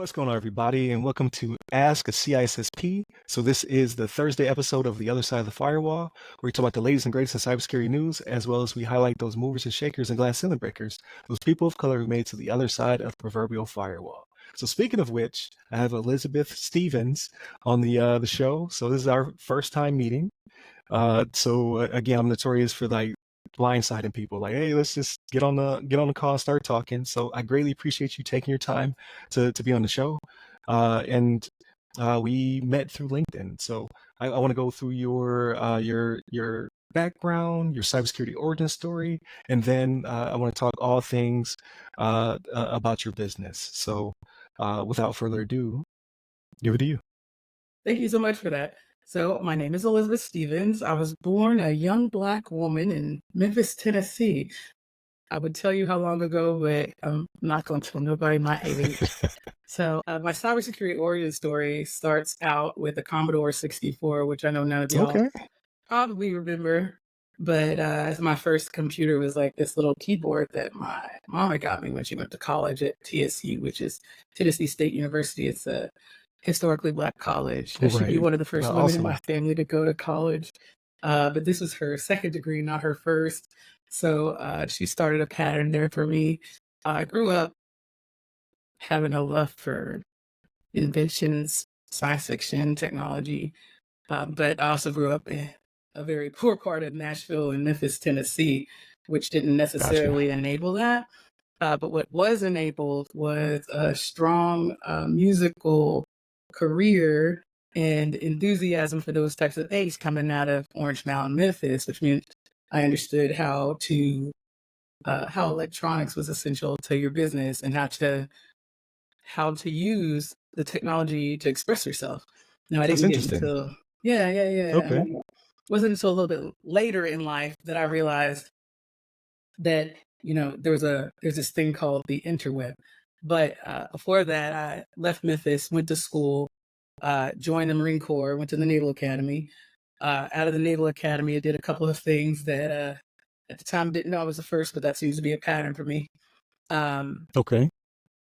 What's going on, everybody, and welcome to Ask a CISSP. So this is the Thursday episode of The Other Side of the Firewall, where we talk about the latest and greatest in cybersecurity news, as well as we highlight those movers and shakers and glass ceiling breakers, those people of color who made it to the other side of the proverbial firewall. So speaking of which, I have Elizabeth Stevens on the show. So this is our first time meeting. Again, I'm notorious for like blindsiding people. Like, hey, let's just get on the call, and start talking. So I greatly appreciate you taking your time to be on the show. And We met through LinkedIn. So I want to go through your background, your cybersecurity origin story, and then I want to talk all things about your business. So without further ado, give it to you. Thank you so much for that. So my name is Elizabeth Stevens. I was born a young Black woman in Memphis, Tennessee. I would tell you how long ago, but I'm not going to tell nobody my age. So my cybersecurity origin story starts out with a Commodore 64, which I know none of y'all Okay. probably remember. But my first computer was like this little keyboard that my mama got me when she went to college at TSU, which is Tennessee State University. It's a historically Black college. She'd be Right. one of the first women in Awesome. my family to go to college. But this was her second degree, not her first. So she started a pattern there for me. I grew up having a love for inventions, science fiction, technology, but I also grew up in a very poor part of Nashville and Memphis, Tennessee, which didn't Gotcha. necessarily enable that. But what was enabled was a strong musical career and enthusiasm for those types of things coming out of Orange Mountain, Memphis, which means I understood how electronics was essential to your business and how to use the technology to express yourself. Now I That's didn't get interesting. until yeah. Okay. It wasn't until a little bit later in life that I realized that there's this thing called the interweb. But before that, I left Memphis, went to school, joined the Marine Corps, went to the Naval Academy. Out of the Naval Academy, I did a couple of things that at the time didn't know I was the first, but that seems to be a pattern for me. Okay.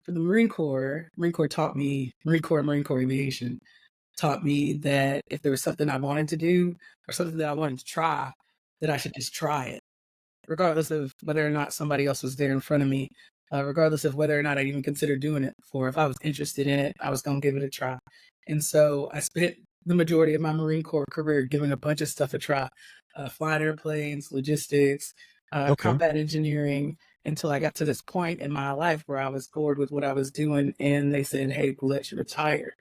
For the Marine Corps taught me, Marine Corps Aviation taught me that if there was something I wanted to do or something that I wanted to try, that I should just try it, regardless of whether or not somebody else was there in front of me, regardless of whether or not I even considered doing it before. If I was interested in it, I was going to give it a try. And so I spent the majority of my Marine Corps career giving a bunch of stuff a try, flying airplanes, logistics, Okay. combat engineering, until I got to this point in my life where I was bored with what I was doing. And they said, hey, we'll let you retire.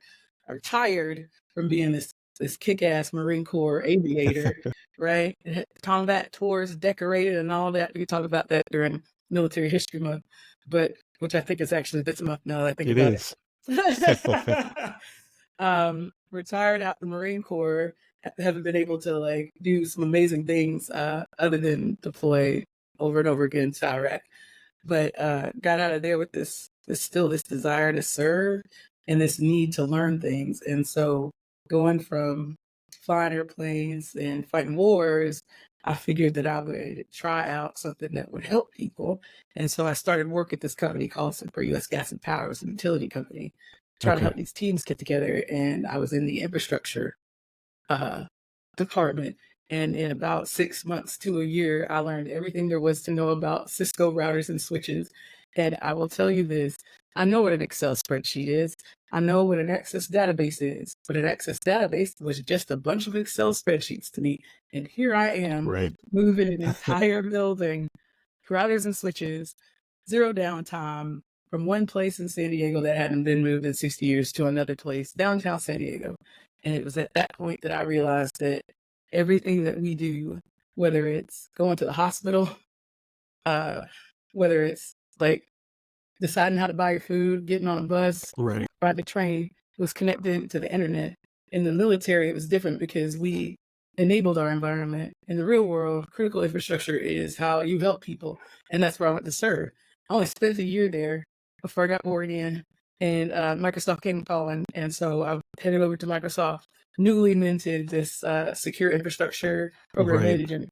I retired from being this kick-ass Marine Corps aviator, right? Combat tours, decorated, and all that. We can talk about that during Military History Month, but which I think is actually this month now that I think It about is. it. Retired out the Marine Corps, haven't been able to like do some amazing things other than deploy over and over again to Iraq. But got out of there with this desire to serve and this need to learn things. And so going from flying airplanes and fighting wars, I figured that I would try out something that would help people. And so I started work at this company called Cyber US Gas and Power. It's a utility company. Try to help these teams get together. And I was in the infrastructure department. And in about 6 months to a year, I learned everything there was to know about Cisco routers and switches. And I will tell you this, I know what an Excel spreadsheet is. I know what an Access database is. But an Access database was just a bunch of Excel spreadsheets to me. And here I am Right. moving an entire building, routers and switches, zero downtime, from one place in San Diego that hadn't been moved in 60 years to another place, downtown San Diego. And it was at that point that I realized that everything that we do, whether it's going to the hospital, whether it's like deciding how to buy your food, getting on a bus, Right. ride the train, was connected to the internet. In the military, it was different because we enabled our environment. In the real world, critical infrastructure is how you help people. And that's where I went to serve. I only spent a year there before I got bored again. And Microsoft came calling. And so I headed over to Microsoft, newly minted this secure infrastructure program Right. manager.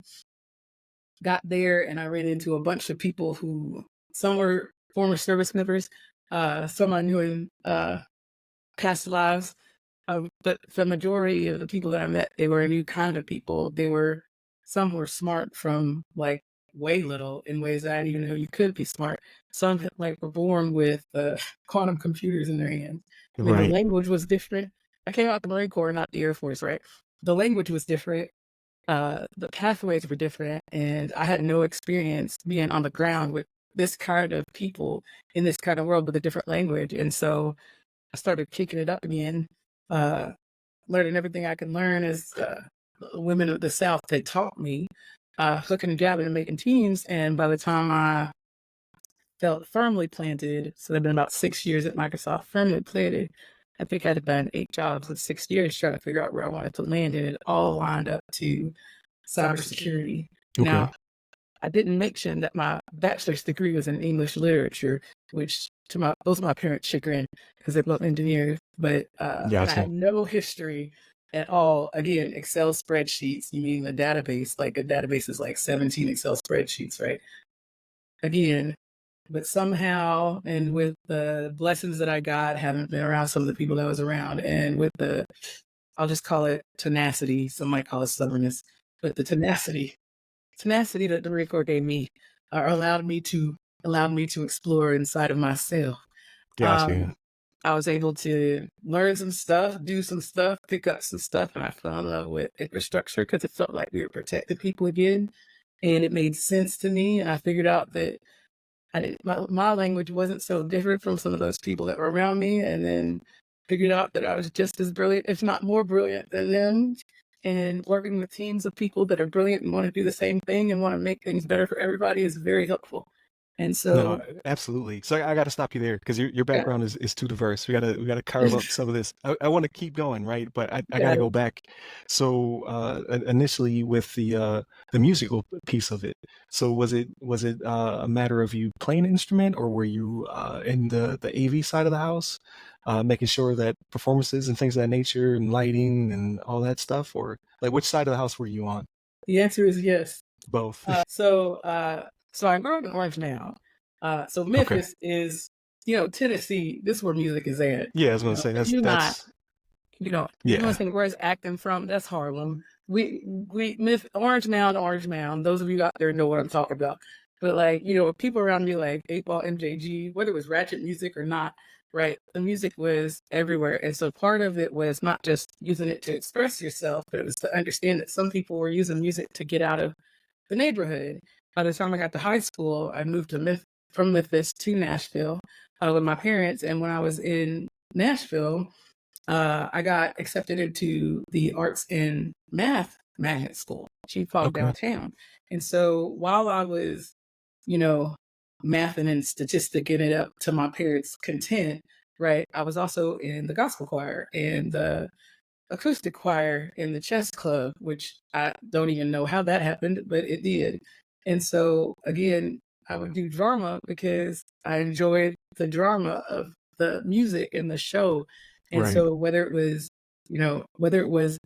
Got there and I ran into a bunch of people who, some were former service members, some I knew in past lives. But the majority of the people that I met, they were a new kind of people. Some were smart from like way little in ways that I didn't even know you could be smart. Some like were born with quantum computers in their hands. I mean, the Right. language was different. I came out the Marine Corps, not the Air Force, right? The language was different. The pathways were different, and I had no experience being on the ground with this kind of people in this kind of world with a different language. And so I started kicking it up again, uh, learning everything I could learn as women of the South had taught me, hooking and jabbing and making teams. And by the time I felt firmly planted, so I've been about 6 years at Microsoft, firmly planted. I think I'd done 8 jobs in 6 years trying to figure out where I wanted to land, and it all lined up to cybersecurity. Okay. Now, I didn't mention that my bachelor's degree was in English literature, which to both of my parents' chagrin, because they're both engineers, but and I Gotcha. had no history at all. Again, Excel spreadsheets, you mean a database, like a database is like 17 Excel spreadsheets, right? Again, but somehow, and with the blessings that I got, haven't been around some of the people that was around, and with I'll just call it tenacity, some might call it stubbornness, but the tenacity that the Marine Corps gave me allowed me to explore inside of myself. Gotcha. I was able to learn some stuff, do some stuff, pick up some stuff, and I fell in love with infrastructure because it felt like we were protecting people again, and it made sense to me. And I figured out that my language wasn't so different from some of those people that were around me, and then figured out that I was just as brilliant, if not more brilliant than them. And working with teams of people that are brilliant and want to do the same thing and want to make things better for everybody is very helpful. And No, so, absolutely. So I got to stop you there because your yeah, background is too diverse. We gotta carve up some of this. I want to keep going, right? But I got to got it. go back. So initially with the musical piece of it. So was it a matter of you playing an instrument, or were you in the AV side of the house, making sure that performances and things of that nature and lighting and all that stuff, or like which side of the house were you on? The answer is yes. Both. So I grew up in Orange now. So Okay. Memphis is, Tennessee. This is where music is at. Yeah, I was gonna say If that's you're not, that's you want to yeah. think where's acting from? That's Harlem. Orange Mound, Orange Mound. Those of you out there know what I'm talking about. But like, people around me like 8 Ball, MJG, whether it was ratchet music or not, right? The music was everywhere. And so part of it was not just using it to express yourself, but it was to understand that some people were using music to get out of the neighborhood. By the time I got to high school, I moved from Memphis to Nashville with my parents. And when I was in Nashville, I got accepted into the arts and math magnet school, Chief Hog Okay. downtown. And so while I was, you know, mathing and statisticking it up to my parents' content, right, I was also in the gospel choir and the acoustic choir in the chess club, which I don't even know how that happened, but it did. And so again, I would do drama because I enjoyed the drama of the music and the show. And Right. so whether it was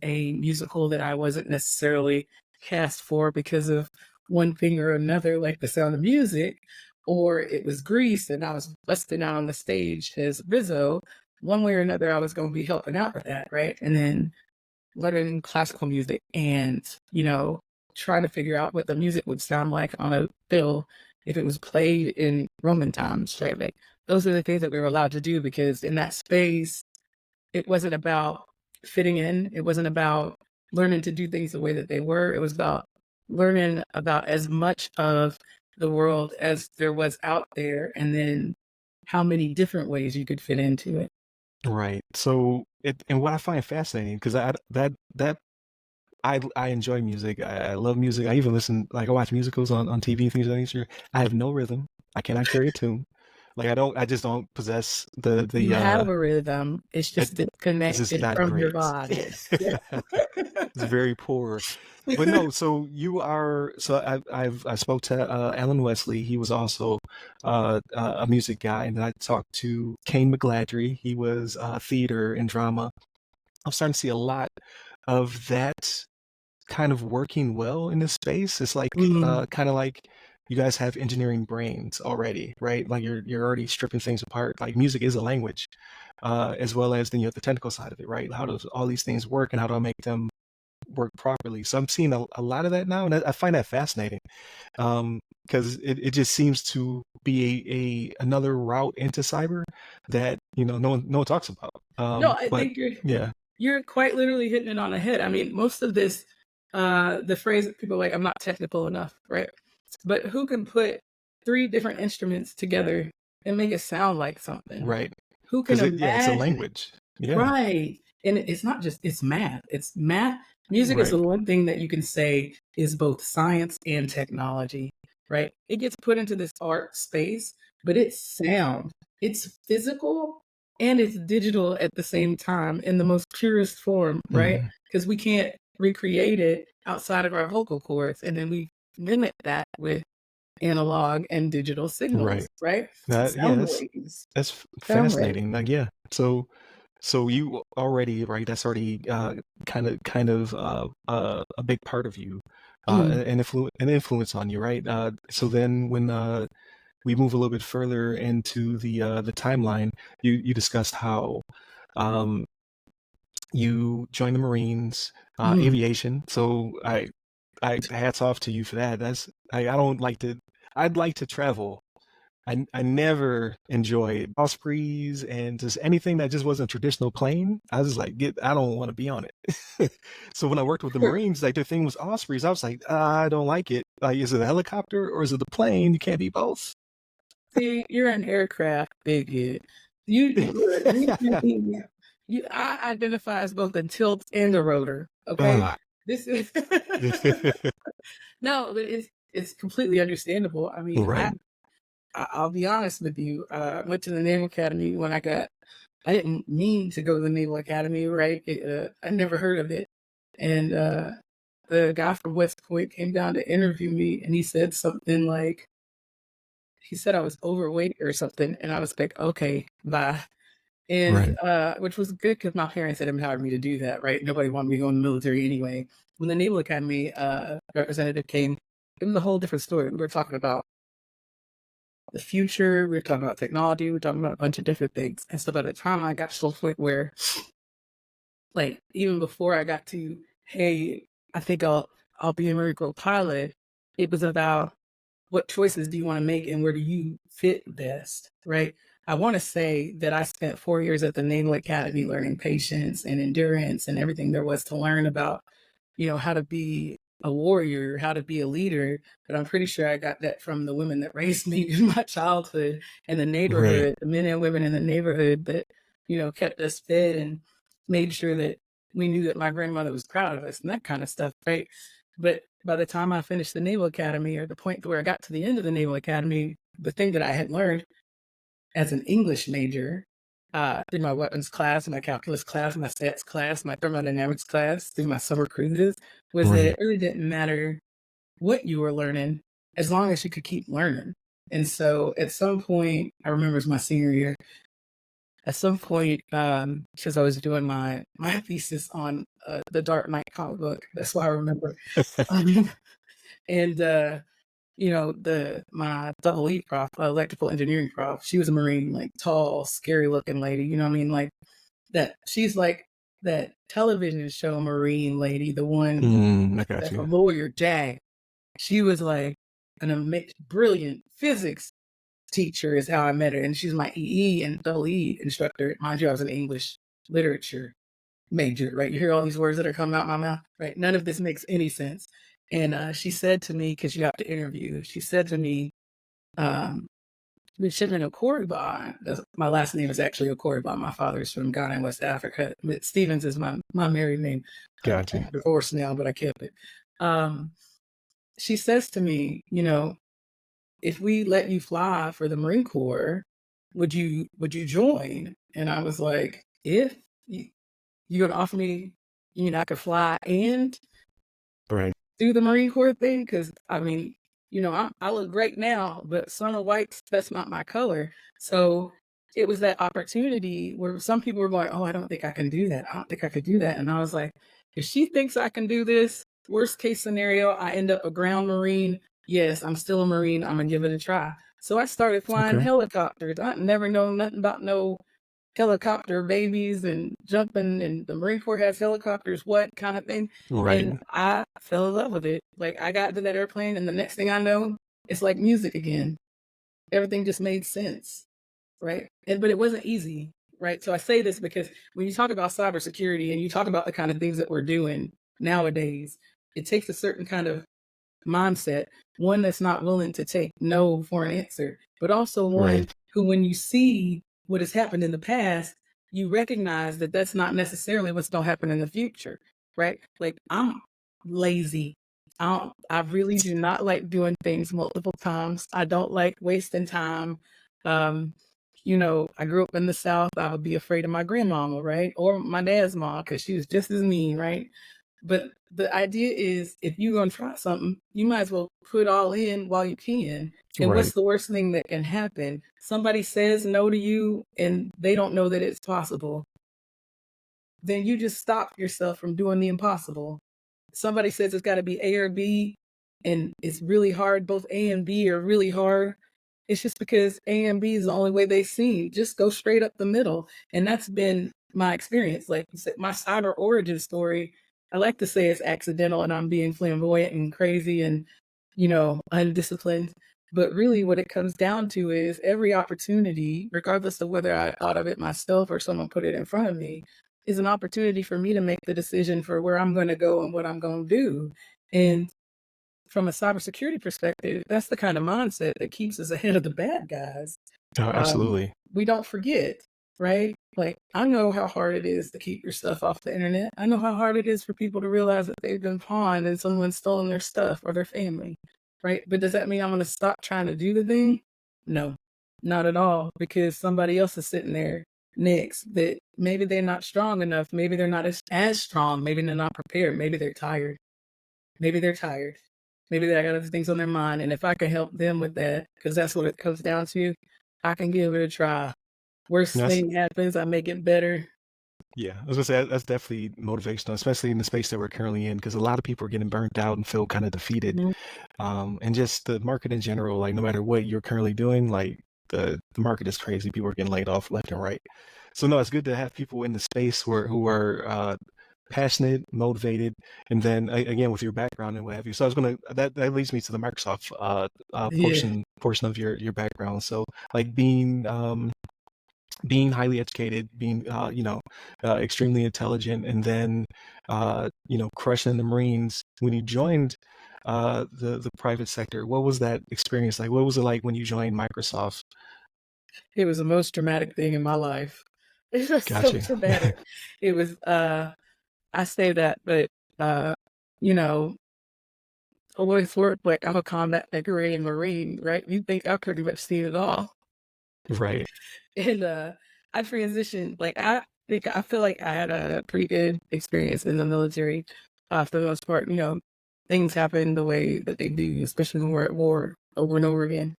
a musical that I wasn't necessarily cast for because of one thing or another, like The Sound of Music, or it was Grease and I was busting out on the stage as Rizzo, one way or another, I was going to be helping out with that, right? And then learning classical music and, trying to figure out what the music would sound like on a bill if it was played in Roman times, right? Like, those are the things that we were allowed to do because in that space, it wasn't about fitting in. It wasn't about learning to do things the way that they were. It was about learning about as much of the world as there was out there and then how many different ways you could fit into it. Right. So and what I find fascinating because I enjoy music. I love music. I even listen like I watch musicals on TV, things of that nature. I have no rhythm. I cannot carry a tune. Like I just don't possess You have a rhythm. It's it, just it's just disconnected not from your great. body. Yeah. It's very poor. But no, so you are so I spoke to Alan Wesley. He was also a music guy, and then I talked to Kane McGladry. He was theater and drama. I'm starting to see a lot of that kind of working well in this space. It's like Mm. kind of like you guys have engineering brains already, right? Like you're already stripping things apart. Like music is a language. as well as then you have the technical side of it, right? How does all these things work, and how do I make them work properly? So I'm seeing a lot of that now, and I find that fascinating, because it just seems to be a another route into cyber that no one talks about. No, I But think yeah, you're quite literally hitting it on the head. I mean, most of this, the phrase that people are like, I'm not technical enough, right? But who can put three different instruments together and make it sound like something? right. Who can Because it's a imagine it? language. Yeah, Right. And it's not just, it's math. It's math. Music is right. the one thing that you can say is both science and technology, right? It gets put into this art space, but it's sound. It's physical and it's digital at the same time in the most purest form, right? Mhm. Because we can't recreate it outside of our vocal cords. And then we mimic that with analog and digital signals, Right. right? That yeah, Sound that's waves. Sound waves. fascinating. Like yeah. So you already right. That's already a big part of you, Mm, an influence on you, right? So then when we move a little bit further into the timeline, you discussed how um you joined the Marines, mm. aviation. So I hats off to you for that. I don't like to. I'd like to travel. I never enjoyed Ospreys and just anything that just wasn't traditional plane. I was like, I don't want to be on it. So when I worked with the Marines, like their thing was Ospreys. I was like, I don't like it. Like, is it a helicopter or is it the plane? You can't be both. See, you're an aircraft bigot. I identify as both the tilt and the rotor. Okay, Ah. this is no, but it's completely understandable. I mean, Right, I'll be honest with you. I went to the Naval Academy when I didn't mean to go to the Naval Academy, right? I never heard of it, and the guy from West Point came down to interview me, and he said something like, he said I was overweight or something, and I was like, okay, bye. And right, which was good because my parents had empowered me to do that, right? Nobody wanted me to go in the military anyway. When the Naval Academy representative came, it was a whole different story. We were talking about the future, we were talking about technology, we were talking about a bunch of different things. And so by the time I got to the point where, like, even before I got to, hey, I think I'll be a Marine Corps pilot, it was about what choices do you want to make and where do you fit best, right? I want to say that I spent 4 years at the Naval Academy learning patience and endurance and everything there was to learn about, how to be a warrior, how to be a leader. But I'm pretty sure I got that from the women that raised me in my childhood and the right, neighborhood, the men and women in the neighborhood that, kept us fed and made sure that we knew that my grandmother was proud of us and that kind of stuff, right? But by the time I finished the Naval Academy, or the point where I got to the end of the Naval Academy, the thing that I had learned as an English major, through my weapons class, my calculus class, my stats class, my thermodynamics class, through my summer cruises, was that right. it really didn't matter what you were learning as long as you could keep learning. And so at some point, I remember it was my senior year, at some point, because I was doing my thesis on the Dark Knight comic book, that's why I remember. Um, and my double E prof, electrical engineering prof, she was a Marine, like tall, scary looking lady. You know what I mean? Like that. She's like that television show Marine lady, the one I got that you. from Lawyer Jack. She was like brilliant physics teacher is how I met her, and she's my EE and double E instructor. Mind you, I was an English literature major, right? You hear all these words that are coming out my mouth, right? None of this makes any sense. And she said to me, because you have to interview, she said to me, um, Shipman Okoriba, my last name is actually Okoriba. My father's from Ghana in West Africa. But Stevens is my married name. Got you. I'm divorced now, but I kept it. Um, she says to me, if we let you fly for the Marine Corps, would you join? And I was like, if you're gonna offer me, I could fly and Right. do the Marine Corps thing? Because I mean, I look great now, but summer whites, that's not my color. So it was that opportunity where some people were going, oh, I don't think I can do that. I don't think I could do that. And I was like, if she thinks I can do this, worst case scenario, I end up a ground Marine. Yes, I'm still a Marine. I'm gonna give it a try. So I started flying Okay. helicopters. I never known nothing about no helicopter babies and jumping, and the Marine Corps has helicopters, what kind of thing. Right. And I fell in love with it. Like, I got into that airplane, and the next thing I know, it's like music again. Everything just made sense, right? But it wasn't easy, right? So I say this because when you talk about cybersecurity and you talk about the kind of things that we're doing nowadays, it takes a certain kind of mindset, one that's not willing to take no for an answer, but also one Right. who, when you see what has happened in the past, you recognize that that's not necessarily what's going to happen in the future, right? Like, I'm lazy. I really do not like doing things multiple times. I don't like wasting time. Um, I grew up in the South. I would be afraid of my grandmama, right? Or my dad's mom, because she was just as mean, right? But the idea is, if you're going to try something, you might as well put all in while you can. And Right. what's the worst thing that can happen? Somebody says no to you and they don't know that it's possible. Then you just stop yourself from doing the impossible. Somebody says it's got to be A or B, and it's really hard. Both A and B are really hard. It's just because A and B is the only way they see. Just go straight up the middle. And that's been my experience. Like you said, my cyber origin story, I like to say it's accidental and I'm being flamboyant and crazy and, undisciplined. But really what it comes down to is every opportunity, regardless of whether I thought of it myself or someone put it in front of me, is an opportunity for me to make the decision for where I'm going to go and what I'm going to do. And from a cybersecurity perspective, that's the kind of mindset that keeps us ahead of the bad guys. Oh, Um, absolutely. we don't forget, right? Like, I know how hard it is to keep your stuff off the internet. I know how hard it is for people to realize that they've been pawned and someone's stolen their stuff or their family, right? But does that mean I'm going to stop trying to do the thing? No, not at all, because somebody else is sitting there next that maybe they're not strong enough. Maybe they're not as strong. Maybe they're not prepared. Maybe they're tired. Maybe they're tired. Maybe they got other things on their mind. And if I can help them with that, because that's what it comes down to, I can give it a try. Worst That's thing happens, I make it better. Yeah, I was gonna say that's definitely motivational, especially in the space that we're currently in, because a lot of people are getting burnt out and feel kind of defeated. Mhm. And just the market in general, like no matter what you're currently doing, like the market is crazy. People are getting laid off left and right. So no, it's good to have people in the space who are passionate, motivated, and then again with your background and what have you. So I was gonna that leads me to the Microsoft Yeah. portion of your background. So like being highly educated, being extremely intelligent, and then crushing the Marines. When you joined the private sector, what was that experience like? What was it like when you joined Microsoft? It was the most dramatic thing in my life. It was so Gotcha. dramatic. It was, I say that, but, uh, you know, always worked like I'm a combat decorating Marine, right? You think I pretty much seen it all. Right. And I transitioned, like, I feel like I had a pretty good experience in the military. For the most part, things happen the way that they do, especially when we're at war over and over again.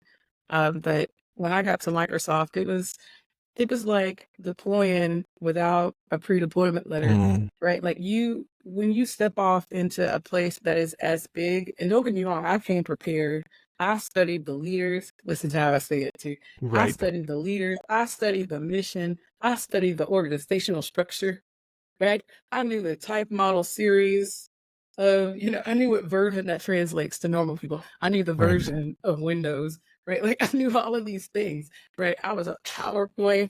But when I got to Microsoft, it was like deploying without a pre-deployment letter, Mm, right? Like, when you step off into a place that is as big, and don't get me wrong, I came prepared. I studied the leaders. Listen to how I say it too. I right. studied the leaders. I studied the mission. I studied the organizational structure, right? I knew the type model series of, I knew what version that translates to normal people. I knew the Right. version of Windows, right? Like, I knew all of these things, right? I was a PowerPoint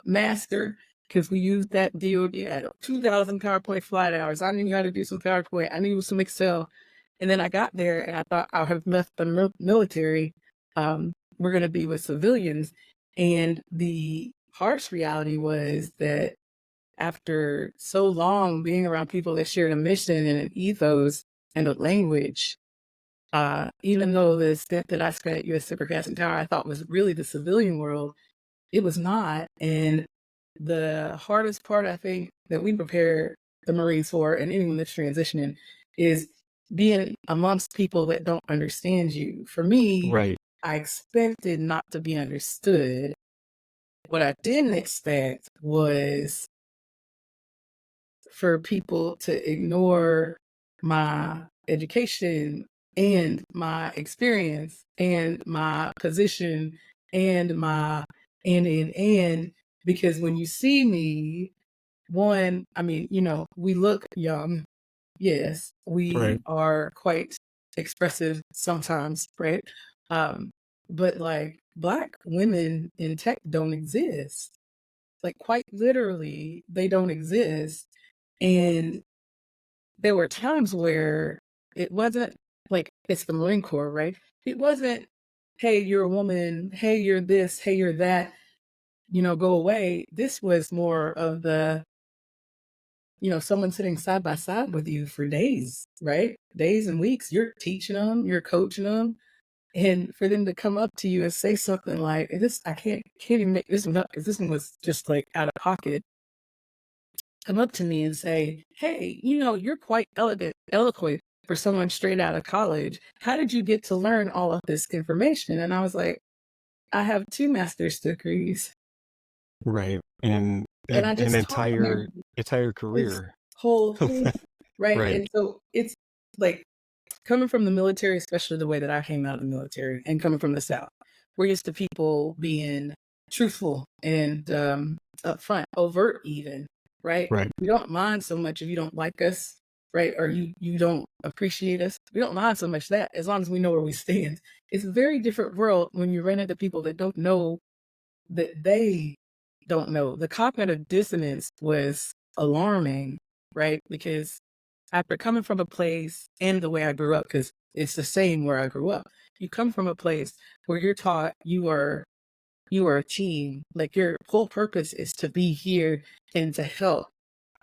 master because we used that DoD at 2,000 PowerPoint flight hours. I knew how to do some PowerPoint. I knew some Excel. And then I got there and I thought I have left the military. We're going to be with civilians. And the harsh reality was that after so long being around people that shared a mission and an ethos and a language, even though the stint that I spent at U.S. Cyber and Tower I thought was really the civilian world, it was not. And the hardest part, I think, that we prepare the Marines for, and anyone that's transitioning, is being amongst people that don't understand you. For me, Right. I expected not to be understood. What I didn't expect was for people to ignore my education and my experience and my position and my and because when you see me, one, I mean, we look young. Yes, we Right. are quite expressive sometimes, right? Um, but like Black women in tech don't exist. Like quite literally, they don't exist. And there were times where it wasn't like it's the Marine Corps, right? It wasn't, hey, you're a woman, hey, you're this, hey, you're that, go away. This was more of the, someone sitting side by side with you for days, right? Days and weeks. You're teaching them, you're coaching them. And for them to come up to you and say something like, this, I can't even make this one up because this one was just like out of pocket. Come up to me and say, hey, you're quite eloquent for someone straight out of college. How did you get to learn all of this information? And I was like, I have 2 master's degrees. Right. And And I an just taught them entire this career. whole thing, right? Right. And so it's like coming from the military, especially the way that I came out of the military and coming from the South, we're used to people being truthful and upfront, overt even, right? Right. We don't mind so much if you don't like us, right? Or you don't appreciate us. We don't mind so much that as long as we know where we stand. It's a very different world when you run into people that don't know that they don't know. The cognitive dissonance was alarming, right? Because after coming from a place and the way I grew up, because it's the same where I grew up, you come from a place where you're taught you are a team. Like your whole purpose is to be here and to help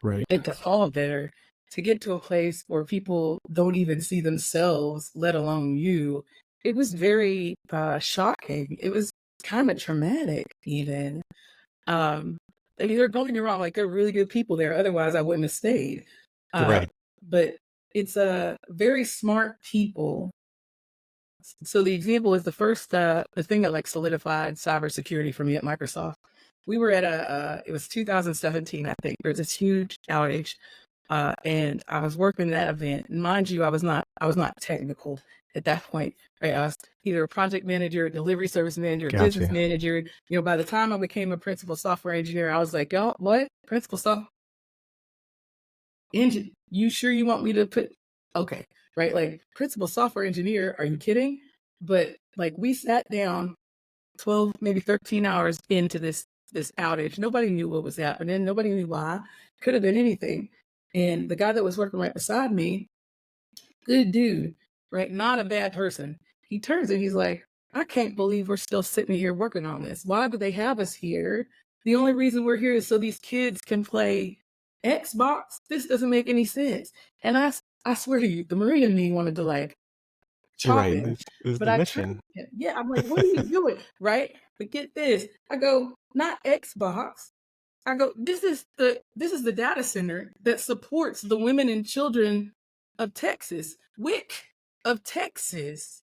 Right. and to fall better. To get to a place where people don't even see themselves, let alone you, it was very shocking. It was kind of traumatic, even. I mean, don't get me wrong, like, there are really good people there, otherwise I wouldn't have stayed. Uh, Right. but it's a very smart people. So the example is the thing that like solidified cybersecurity for me at Microsoft. We were at it was 2017, I think. There was this huge outage, and I was working that event. And mind you, I was not technical at that point. Right, I was either a project manager, delivery service manager, business Gotcha. manager. By the time I became a principal software engineer, I was like, y'all, what? Principal software engine? You sure you want me to put? Okay, right? Like principal software engineer? Are you kidding? But like we sat down 12, maybe 13 hours into this outage. Nobody knew what was happening. Nobody knew why. Could have been anything. And the guy that was working right beside me, good dude, right? Not a bad person. He turns and he's like, I can't believe we're still sitting here working on this. Why do they have us here? The only reason we're here is so these kids can play Xbox. This doesn't make any sense. And I swear to you, the Marine in me wanted to like chop Right. him. This is But the I turned mission. to him. Yeah, I'm like, what are you doing? Right? But get this. I go, not Xbox. I go, this is the data center that supports the women and children of Texas. WIC of Texas.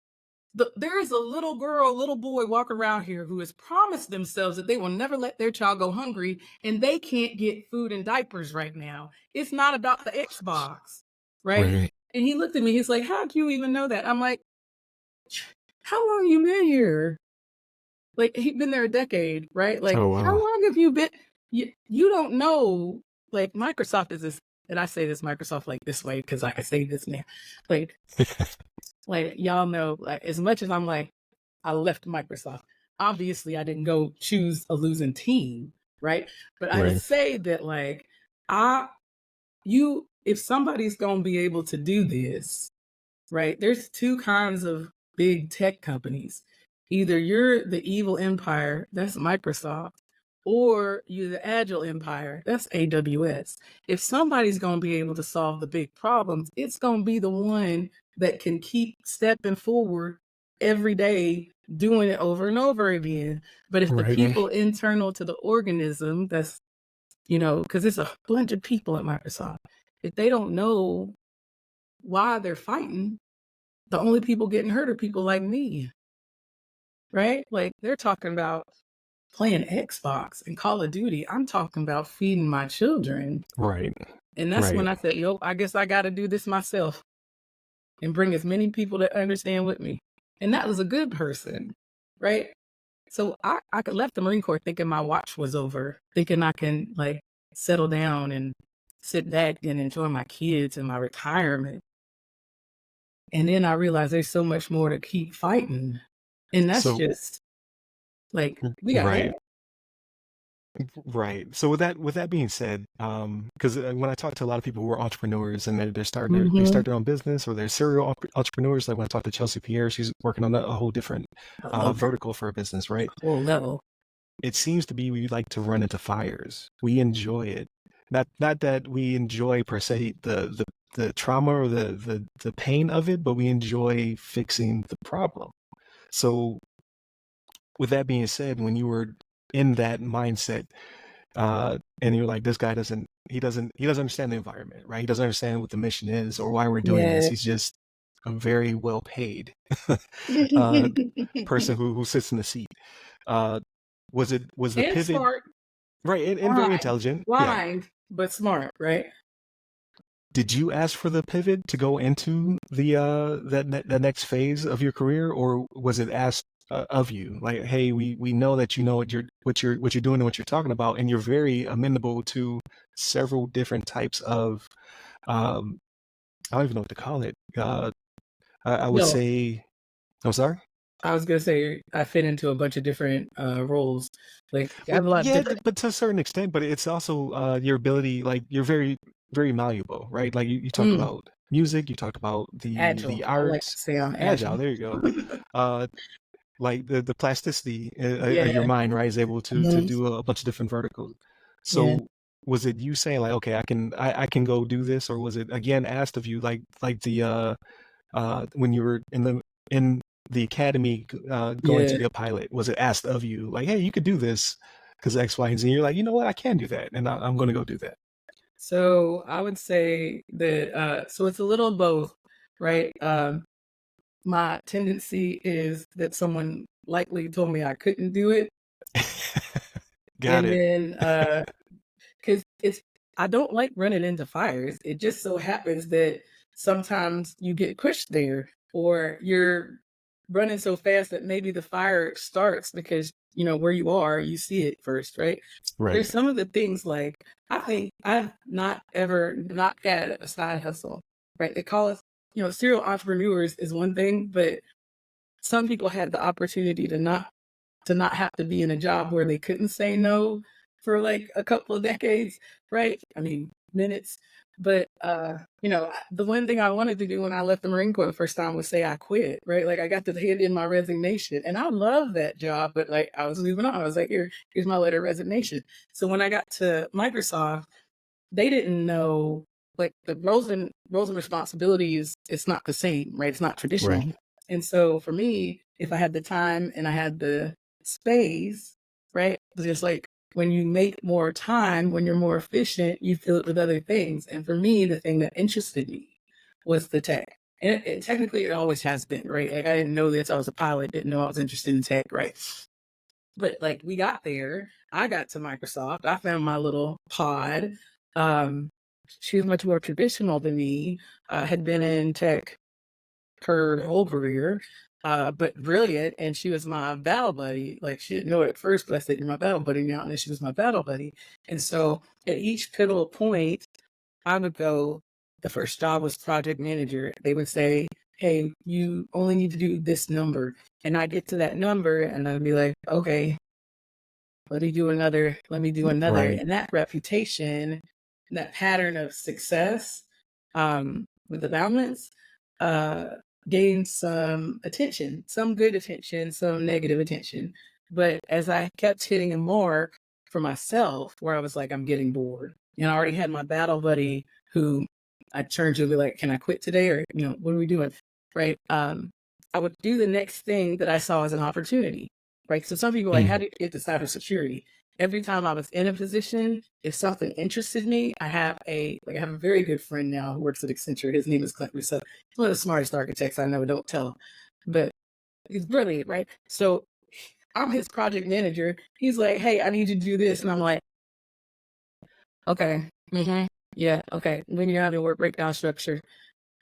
There is a little girl, little boy walk around here who has promised themselves that they will never let their child go hungry, and they can't get food and diapers right now. It's not about the Xbox, right? Right. And he looked at me, he's like, how do you even know that? I'm like, how long you been here? Like he'd been there a decade, right? Like Oh how wow. long have you been? You don't know. Like Microsoft is this, and I say this Microsoft like this way because I can say this now. Like y'all know, like as much as I'm like, I left Microsoft. Obviously, I didn't go choose a losing team, right? But I Right. say that like if somebody's gonna be able to do this, right? There's 2 kinds of big tech companies. Either you're the evil empire, that's Microsoft, or you're the agile empire, that's AWS. If somebody's going to be able to solve the big problems, it's going to be the one that can keep stepping forward every day, doing it over and over again. But if the Right. people internal to the organism, that's, because it's a bunch of people at Microsoft, if they don't know why they're fighting, the only people getting hurt are people like me, right? Like they're talking about playing Xbox and Call of Duty. I'm talking about feeding my children. Right. And that's Right. when I said, I guess I got to do this myself and bring as many people that understand with me. And that was a good person, right? So I left the Marine Corps thinking my watch was over, thinking I can like settle down and sit back and enjoy my kids and my retirement. And then I realized there's so much more to keep fighting. And that's So, just like we got right. hacked. Right. So with that being said, because when I talk to a lot of people who are entrepreneurs and they're starting they Mm-hmm. start their own business or they're serial entrepreneurs, like when I talk to Chelsea Pierre, she's working on a whole different I love that vertical for a business, right? whole level. It seems to be we like to run into fires. We enjoy it. Not that we enjoy per se the trauma or the pain of it, but we enjoy fixing the problem. So with that being said, when you were in that mindset, and you're like, this guy he doesn't understand the environment, right? He doesn't understand what the mission is or why we're doing this. Yeah. He's just a very well paid uh, person who sits in the seat. Uh, was the And pivot smart, right and very blind, intelligent? Yeah. blind, but smart, right? Did you ask for the pivot to go into the next phase of your career, or was it asked of you? Like, hey, we know that you know what you're doing and what you're talking about, and you're very amenable to several different types of I don't even know what to call it. I would No, say, I'm sorry. I was gonna say I fit into a bunch of different roles. Like I Well, have a lot of yeah, different but to a certain extent, but it's also your ability. Like, you're very very malleable, right? Like you talked mm, about music, you talked about the agile. I like to arts, say I'm agile. agile. There you go. Uh, like the plasticity of your Yeah. mind, right, is able to Mhm. do a bunch of different verticals. Yeah. So was it you saying like, okay, I can go do this, or was it again asked of you like the when you were in the academy going to Yeah. be a pilot? Was it asked of you like, hey, you could do this because X, Y, and Z? You're like, you know what, I can do that, and I'm going to go do that. So I would say that so it's a little of both, right? My tendency is that someone likely told me I couldn't do it. Got And it. then because it's I don't like running into fires. It just so happens that sometimes you get pushed there or you're running so fast that maybe the fire starts because where you are, you see it first, right? Right. There's some of the things like I think I've not ever not had a side hustle, right? They call us, serial entrepreneurs is one thing, but some people had the opportunity to not have to be in a job where they couldn't say no for like a couple of decades, right? I mean, minutes. But the one thing I wanted to do when I left the Marine Corps the first time was say I quit, right? Like I got to hand in my resignation. And I love that job, but like I was moving on. I was like, here's my letter of resignation. So when I got to Microsoft, they didn't know like the roles and responsibilities, it's not the same, right? It's not Right. traditional. And so for me, if I had the time and I had the space, right? It's just like when you make more time, when you're more efficient, you fill it with other things. And for me, the thing that interested me was the tech. And technically, it always has been, right? Like I didn't know this. I was a pilot, didn't know I was interested in tech, right? But like we got there, I got to Microsoft. I found my little pod. Um, she was much more traditional than me. Had been in tech her whole career, but brilliant. And she was my battle buddy. Like she didn't know it at first, but I said, "You're my battle buddy now." And then she was my battle buddy. And so at each pivotal point, I would go. The first job was project manager. They would say, "Hey, you only need to do this number," and I get to that number, and I'd be like, "Okay." Let me do another. Right. And that reputation, that pattern of success with the balance, uh, gained some attention, some good attention, some negative attention. But as I kept hitting a mark for myself, where I was like, I'm getting bored. And I already had my battle buddy who I turned to and be like, can I quit today? Or, what are we doing? Right. I would do the next thing that I saw as an opportunity. Right. So some people are like, how Mm. do you get to cybersecurity? Every time I was in a position, if something interested me, I have a very good friend now who works at Accenture. His name is Clint Rousseau. He's one of the smartest architects I know, don't tell him. But he's brilliant, right? So I'm his project manager. He's like, hey, I need you to do this. And I'm like, okay. Yeah, okay. When you're having work breakdown structure,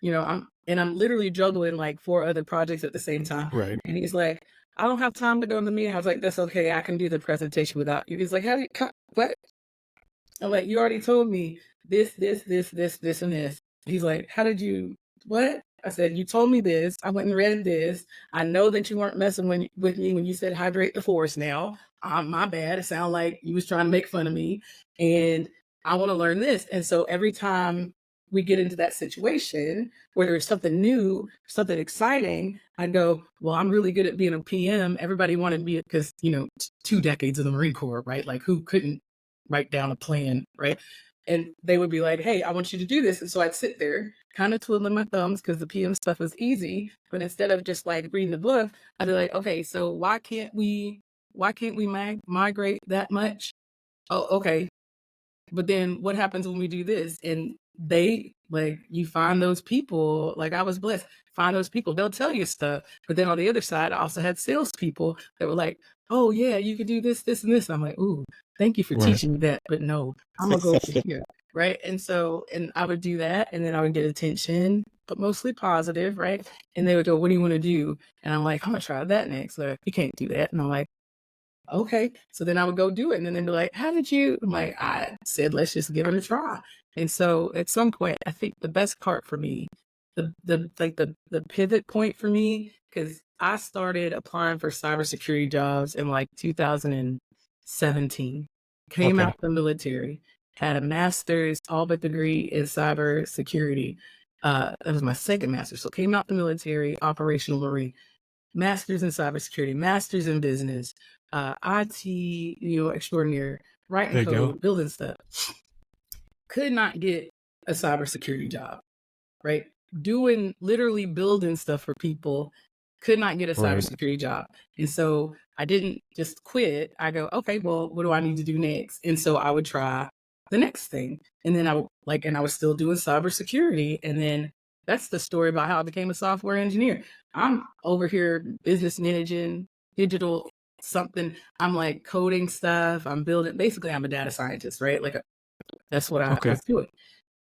I'm literally juggling like four other projects at the same time. Right. And he's like, I don't have time to go to the meeting. I was like, that's okay. I can do the presentation without you. He's like, how do you, what? I'm like, you already told me this, and this. He's like, how did you, what? I said, you told me this. I went and read this. I know that you weren't messing with me when you said hydrate the forest now. My bad. It sounded like you was trying to make fun of me. And I want to learn this. And so every time we get into that situation where there's something new, something exciting, I go, well, I'm really good at being a PM. Everybody wanted me because, 2 decades of the Marine Corps, right? Like who couldn't write down a plan, right? And they would be like, hey, I want you to do this. And so I'd sit there kind of twiddling my thumbs because the PM stuff was easy. But instead of just like reading the book, I'd be like, okay, so why can't we migrate that much? Oh, okay. But then what happens when we do this? And they like, you find those people, like I was blessed, find those people, they'll tell you stuff. But then on the other side, I also had salespeople that were like, oh yeah, you could do this, this, and this. I'm like, ooh, thank you for Right. teaching me that. But no, I'm gonna go over here. Right. And so, and I would do that, and then I would get attention, but mostly positive, right? And they would go, what do you want to do? And I'm like, I'm gonna try that next. Like, you can't do that. And I'm like, okay. So then I would go do it. And then they'd be like, how did you? I'm like, I said, let's just give it a try. And so at some point, I think the best part for me, the pivot point for me, because I started applying for cybersecurity jobs in like 2017, came Okay. out the military, had a master's, all but degree in cybersecurity. That was my second master's. So came out the military, operational Marine, master's in cybersecurity, master's in business, IT, extraordinaire, writing There you go. code, building stuff. Could not get a cybersecurity job, right? Literally building stuff for people, could not get a Right. cybersecurity job. And so I didn't just quit. I go, okay, well, what do I need to do next? And so I would try the next thing. And then I was still doing cybersecurity. And then that's the story about how I became a software engineer. I'm over here business managing, digital something. I'm like coding stuff. I'm building, basically I'm a data scientist, right? Like that's what I Okay. was doing.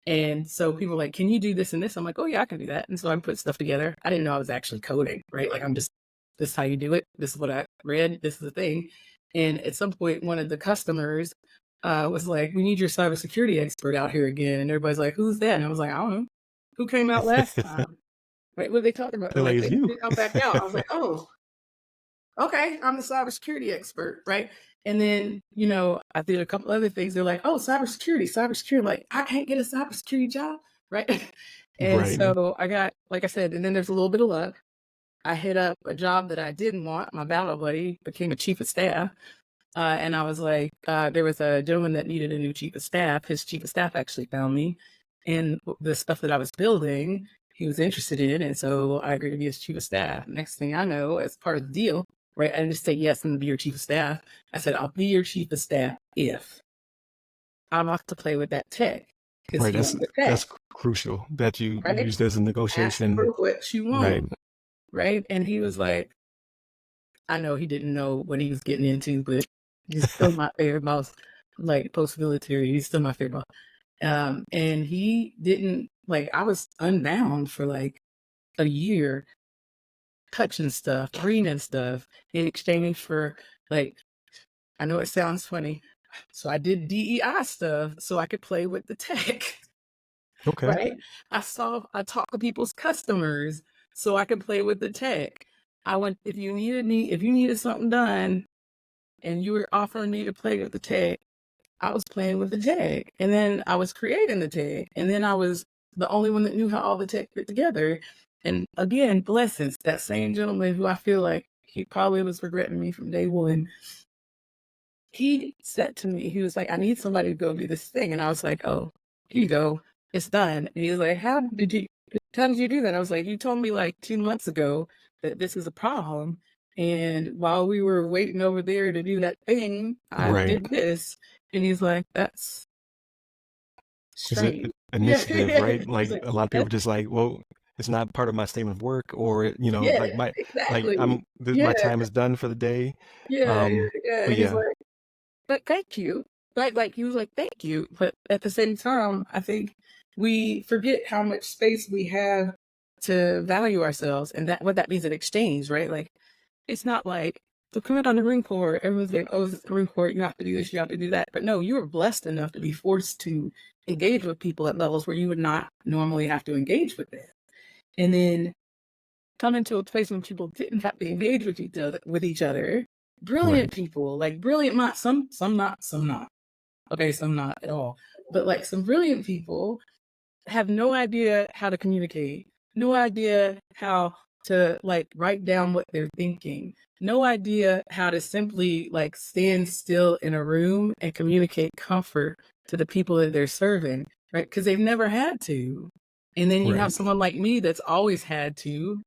And so people were like, can you do this and this? I'm like, oh yeah, I can do that. And so I put stuff together. I didn't know I was actually coding, right? Like this is how you do it. This is what I read. This is the thing. And at some point, one of the customers was like, we need your cybersecurity expert out here again. And everybody's like, who's that? And I was like, I don't know. Who came out last time? Right? What are they talking about? They're Like like, it's they need you. to come back out. I was like, oh, okay, I'm the cybersecurity expert, right? And then, I did a couple other things. They're like, oh, cybersecurity. I'm like, I can't get a cybersecurity job, right? And Right. so I got, like I said, and then there's a little bit of luck. I hit up a job that I didn't want. My battle buddy became a chief of staff. And I was like, there was a gentleman that needed a new chief of staff. His chief of staff actually found me. And the stuff that I was building, he was interested in. And so I agreed to be his chief of staff. Next thing I know, as part of the deal, right, I didn't just say, yes, I'm going to be your chief of staff. I said, I'll be your chief of staff if I'm off to play with that tech. Because Right. he That's wanted the tech, that's crucial that you right? used as a Ask negotiation. for what you Right. want, right? And he was like, I know he didn't know what he was getting into, but he's still my favorite boss. Like post-military, he's still my favorite boss. And he didn't I was unbound for like a year, touching stuff, reading stuff in exchange for I know it sounds funny. So I did DEI stuff so I could play with the tech, Okay. right? I talked to people's customers so I could play with the tech. If you needed something done and you were offering me to play with the tech, I was playing with the tech. And then I was creating the tech. And then I was the only one that knew how all the tech fit together. And again, blessings. That same gentleman who I feel like he probably was regretting me from day one. He said to me, he was like, I need somebody to go do this thing. And I was like, oh, here you go. It's done. And he was like, how did you do that? I was like, you told me like 2 months ago that this is a problem. And while we were waiting over there to do that thing, I Right. did this. And he's like, that's Is it strange. Yeah. initiative, right? He's Like like, a lot of people that's, just like, well, it's not part of my statement of work, or yeah, like exactly. my Yeah. time is done for the day. Yeah. Yeah. But And he's yeah, like, but thank you. He was like, thank you. But at the same time, I think we forget how much space we have to value ourselves and that what that means in exchange, right? Like It's not like, so coming on the Marine Corps, everyone's like, oh, it's the Marine Corps, you have to do this, you have to do that. But no, you were blessed enough to be forced to engage with people at levels where you would not normally have to engage with them. And then come into a place when people didn't have to engage with each other. Brilliant Right. people, like brilliant minds, some not, some not. Okay, some not at all. But like some brilliant people have no idea how to communicate, no idea how to like write down what they're thinking, no idea how to simply like stand still in a room and communicate comfort to the people that they're serving, right? Because they've never had to. And then you have Right. someone like me that's always had to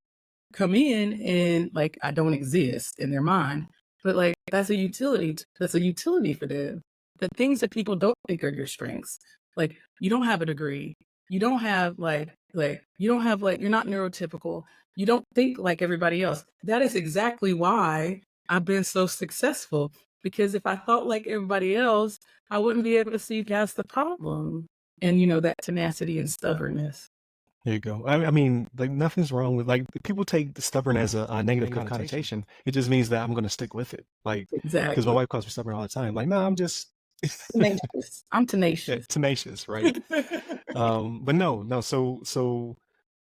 come in and like I don't exist in their mind. But like that's a utility. That's a utility for them. The things that people don't think are your strengths. Like you don't have a degree. You don't have you don't have like you're not neurotypical. You don't think like everybody else. That is exactly why I've been so successful. Because if I thought like everybody else, I wouldn't be able to see past the problem. And you know, that tenacity and stubbornness. There you go. I mean, like nothing's wrong with like people take the stubborn as a negative connotation. It just means that I'm going to stick with it. Like, because my Exactly. wife calls me stubborn all the time. Like, no, I'm just Tenacious. I'm yeah, tenacious. tenacious, right? But no. So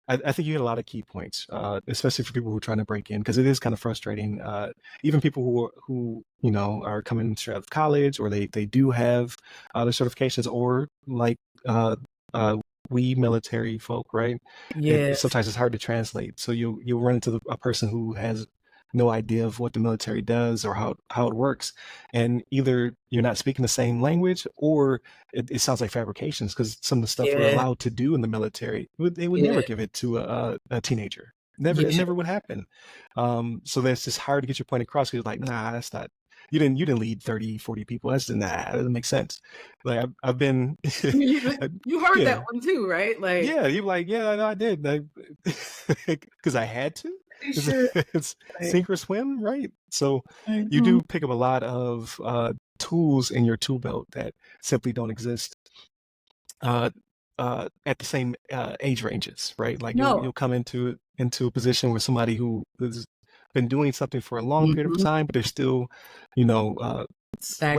I think you hit a lot of key points, especially for people who are trying to break in, because it is kind of frustrating. Even people who you know are coming straight out of college, or they do have their certifications, or like uh, uh, we military folk, right? Yes. Sometimes it's hard to translate, so you'll run into a person who has no idea of what the military does or how it works, and either you're not speaking the same language, or it sounds like fabrications, because some of the stuff we're Yeah. allowed to do in the military, they would Yeah. never give it to a teenager. Never, it Yeah. never would happen. So that's just hard to get your point across, because like, nah, that's not, you didn't lead 30, 40 people. That's nah, that doesn't make sense. Like I've been You heard that yeah. one too, right? Like, Yeah, you're like, yeah, I did. Because I had to. pretty It's, sure. it's Like, sink or swim, right? So you mhm. do pick up a lot of tools in your tool belt that simply don't exist uh, at the same age ranges, right? Like No. you'll come into a position where somebody who has been doing something for a long period of Mhm. time, but they're still, you know, wet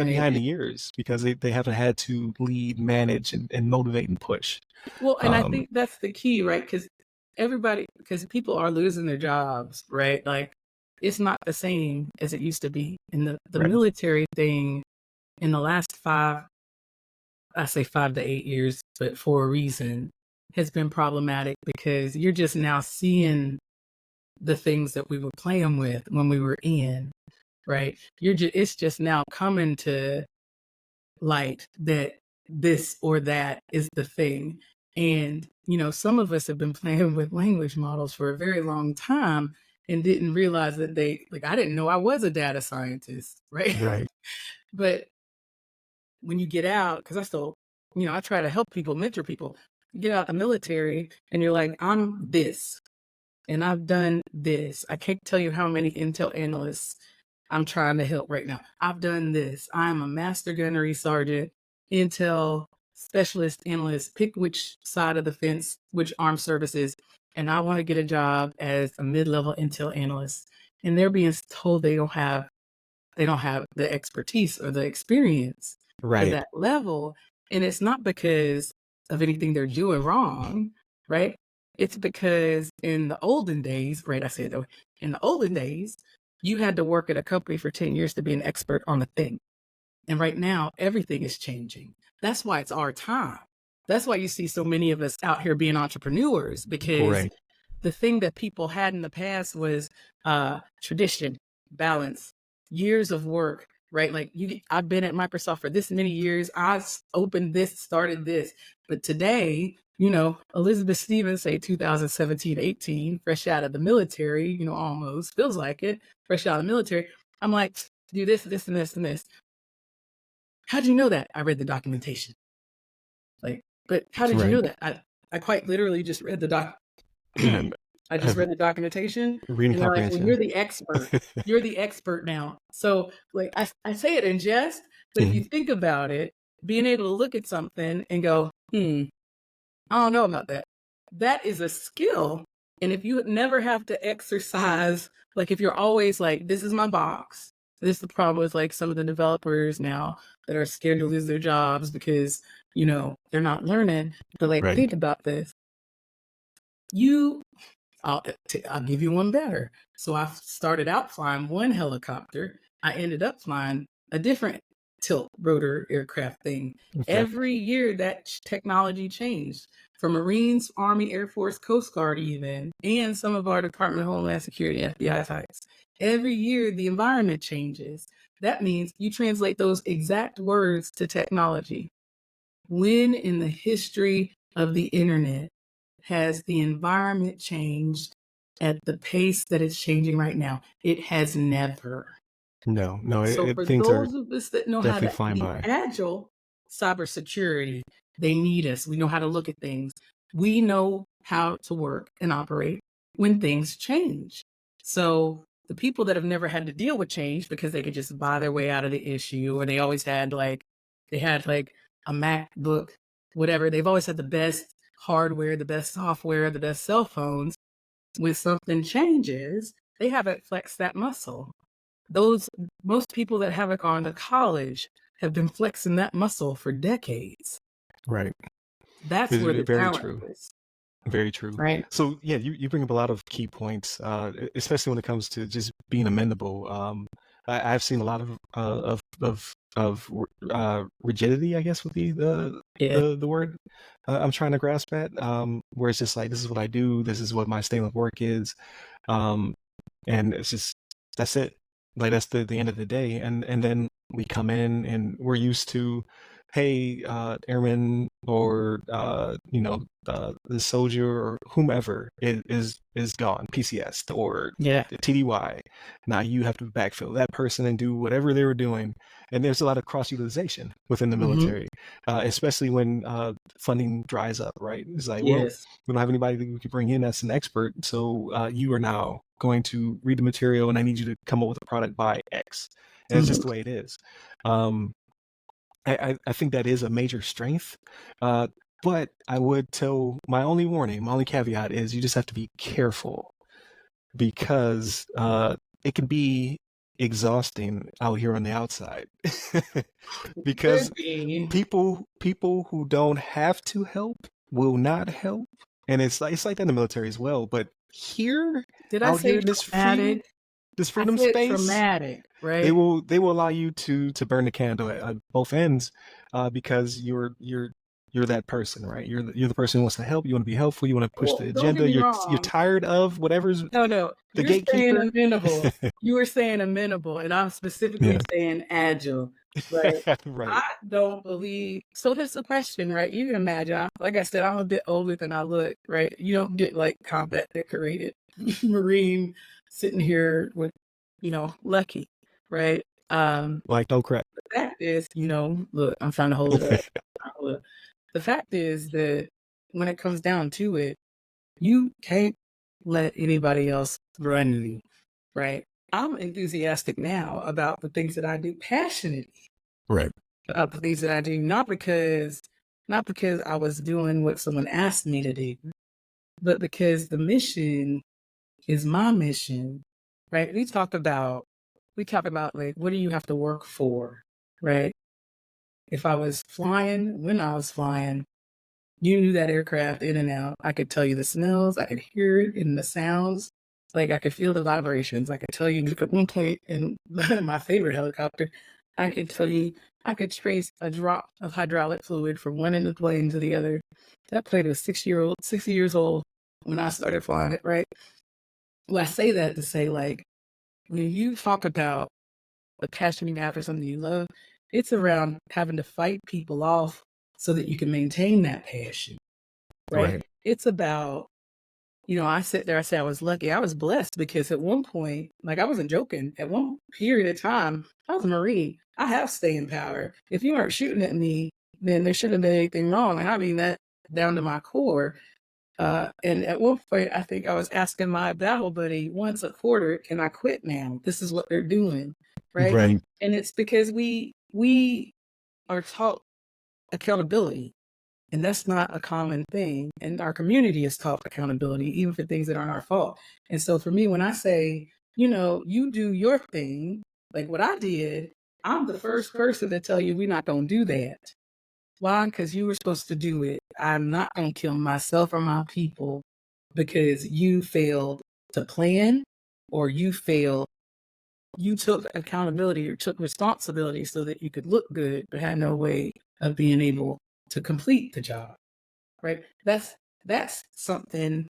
behind Stagnated. the ears, because they haven't had to lead, manage, and motivate and push. Well, and I Um, think that's the key, right? Because people are losing their jobs, right? Like, it's not the same as it used to be. And the right. military thing in the last I say 5 to 8 years, but for a reason, has been problematic because you're just now seeing the things that we were playing with when we were in, right? It's just now coming to light that this or that is the thing. And, you know, some of us have been playing with language models for a very long time and didn't realize that I didn't know I was a data scientist, right? Right. But when you get out, because I still, you know, I try to help people, mentor people, you get out the military and you're like, I'm this and I've done this. I can't tell you how many Intel analysts I'm trying to help right now. I've done this. I'm a master gunnery sergeant, Intel specialist analyst, pick which side of the fence, which armed services, and I want to get a job as a mid-level Intel analyst. And they're being told they don't have the expertise or the experience for Right. that level. And it's not because of anything they're doing wrong, right? It's because in the olden days, right? I said it that way. In the olden days, you had to work at a company for 10 years to be an expert on the thing. And right now, everything is changing. That's why it's our time. That's why you see so many of us out here being entrepreneurs, because Right. the thing that people had in the past was tradition, balance, years of work, right? Like I've been at Microsoft for this many years. I opened this, started this. But today, you know, Elizabeth Stevens, say 2017, 18, fresh out of the military, you know, almost feels like it, fresh out of the military. I'm like, do this, this, and this, and this. How'd you know that? I read the documentation. Like, but how did you Right. know that? I quite literally just read the doc. Um, I just read the documentation, reading and they're like, "Well, comprehension. you're the expert. You're the expert now." So, like, I say it in jest, but if you Mhm. think about it, being able to look at something and go, I don't know about that. That is a skill, and if you never have to exercise Like if you're always like, this is my box. This is the problem with like some of the developers now that are scared to lose their jobs because, they're not learning. But like, Right. think about this. I'll give you one better. So I started out flying one helicopter. I ended up flying a different tilt rotor aircraft thing. Okay. Every year that technology changed for Marines, Army, Air Force, Coast Guard even, and some of our Department of Homeland Security, FBI types. Every year the environment changes. That means you translate those exact words to technology. When in the history of the internet has the environment changed at the pace that it's changing right now? It has never. No, So for things are those of us that know how definitely to flying be by. agile, cybersecurity, they need us. We know how to look at things. We know how to work and operate when things change. So the people that have never had to deal with change because they could just buy their way out of the issue, or they always had they had like a MacBook, whatever. They've always had the best hardware, the best software, the best cell phones. When something changes, they haven't flexed that muscle. Most people that haven't gone to college have been flexing that muscle for decades. Right. That's It's where the very talent true. is, Very true. right? So yeah, you bring up a lot of key points, especially when it comes to just being amendable. I've seen a lot of rigidity, I guess would be Yeah. the word I'm trying to grasp at. Where it's just like, this is what I do, this is what my statement of work is, and it's just, that's it. Like that's the end of the day, and then we come in and we're used to, hey, airman, or the soldier or whomever is gone, PCS or Yeah. TDY. Now you have to backfill that person and do whatever they were doing, and there's a lot of cross utilization within the military, especially when funding dries up. Right? It's like, well, Yes. we don't have anybody that we could bring in that's an expert, so you are now going to read the material, and I need you to come up with a product by X. And it's just the way it is. I think that is a major strength. But I would tell, my only warning, my only caveat is you just have to be careful, because it can be exhausting out here on the outside. Because Could be. people who don't have to help will not help, and it's like that in the military as well. But here, Did I out here say in this traumatic? I freedom said space, traumatic, they right? will allow you to burn the candle at both ends, because you're that person, right? You're the person who wants to help. You want to be helpful. You want to push Well, the don't get agenda. me You're wrong. tired of whatever's No. the You're saying gatekeeper. amenable. You were saying amenable, and I'm specifically Yeah. saying agile. But Right. I don't believe. So here's the question, right? You can imagine. Like I said, I'm a bit older than I look, right? You don't get like combat decorated Marine sitting here with, lucky, right? Like, don't crack. The fact is, look, I'm trying to hold it up. Look, the fact is that when it comes down to it, you can't let anybody else run you, right? I'm enthusiastic now about the things that I do, passionately Right. about the things that I do, not because I was doing what someone asked me to do, but because the mission is my mission, right? We talk about like, what do you have to work for, right? If I was flying, when I was flying, you knew that aircraft in and out. I could tell you the smells. I could hear it in the sounds. Like I could feel the vibrations. I could tell you could communicate in my favorite helicopter. I could tell you, I could trace a drop of hydraulic fluid from one end of the plane to the other. That plane was 60 years old when I started flying it, right? Well, I say that to say, like, when you talk about the passion you have for something you love, it's around having to fight people off so that you can maintain that passion, right? Right. It's about, I sit there, I say I was lucky. I was blessed because at one point, like I wasn't joking, at one period of time, I was a Marine. I have staying power. If you weren't shooting at me, then there shouldn't have been anything wrong. And I mean that down to my core. And at one point, I think I was asking my battle buddy once a quarter, can I quit now? This is what they're doing, right? Right. And it's because we are taught accountability, and that's not a common thing. And our community is taught accountability, even for things that aren't our fault. And so for me, when I say, you do your thing, like what I did. I'm the first person to tell you we're not going to do that. Why? Because you were supposed to do it. I'm not going to kill myself or my people because you failed to plan or you took accountability or took responsibility so that you could look good, but had no way of being able to complete the job, right? That's something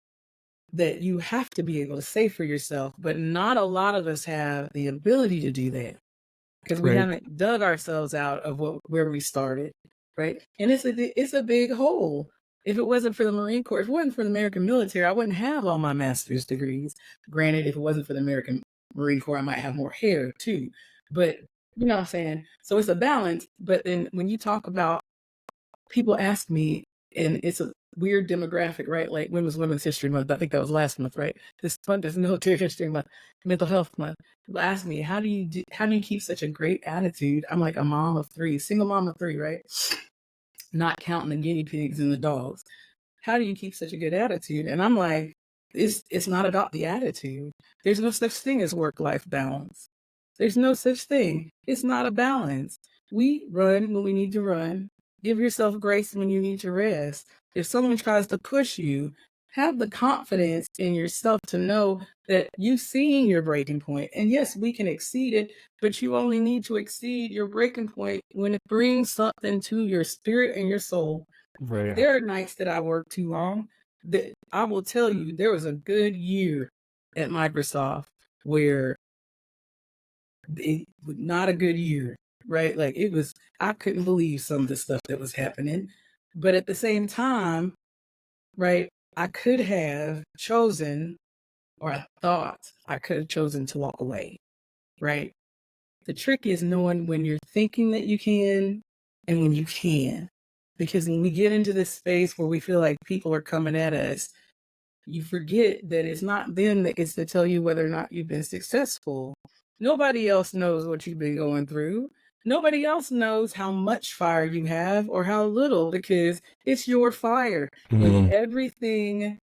that you have to be able to say for yourself, but not a lot of us have the ability to do that because we Right. haven't dug ourselves out of where we started, right? And it's a big hole. If it wasn't for the Marine Corps, if it wasn't for the American military, I wouldn't have all my master's degrees. Granted, if it wasn't for the American Marine Corps, I might have more hair too. But you know what I'm saying? So it's a balance. But then when you talk about, people ask me, and it's a weird demographic, right? Like Women's History Month. I think that was last month, right? This month is Military History Month, Mental Health Month. People ask me, how do you keep such a great attitude? I'm like a mom of three, single mom of three, right? Not counting the guinea pigs and the dogs. How do you keep such a good attitude? And I'm like, it's not about the attitude. There's no such thing as work-life balance. There's no such thing. It's not a balance. We run when we need to run. Give yourself grace when you need to rest. If someone tries to push you, have the confidence in yourself to know that you've seen your breaking point. And yes, we can exceed it, but you only need to exceed your breaking point when it brings something to your spirit and your soul. Right. There are nights that I work too long. That I will tell you, there was a good year at Microsoft where it was not a good year, right? Like I couldn't believe some of the stuff that was happening. But at the same time, right, I could have chosen, or I thought I could have chosen to walk away, right? The trick is knowing when you're thinking that you can and when you can. Because when we get into this space where we feel like people are coming at us, you forget that it's not them that gets to tell you whether or not you've been successful. Nobody else knows what you've been going through. Nobody else knows how much fire you have or how little, because it's your fire. And everything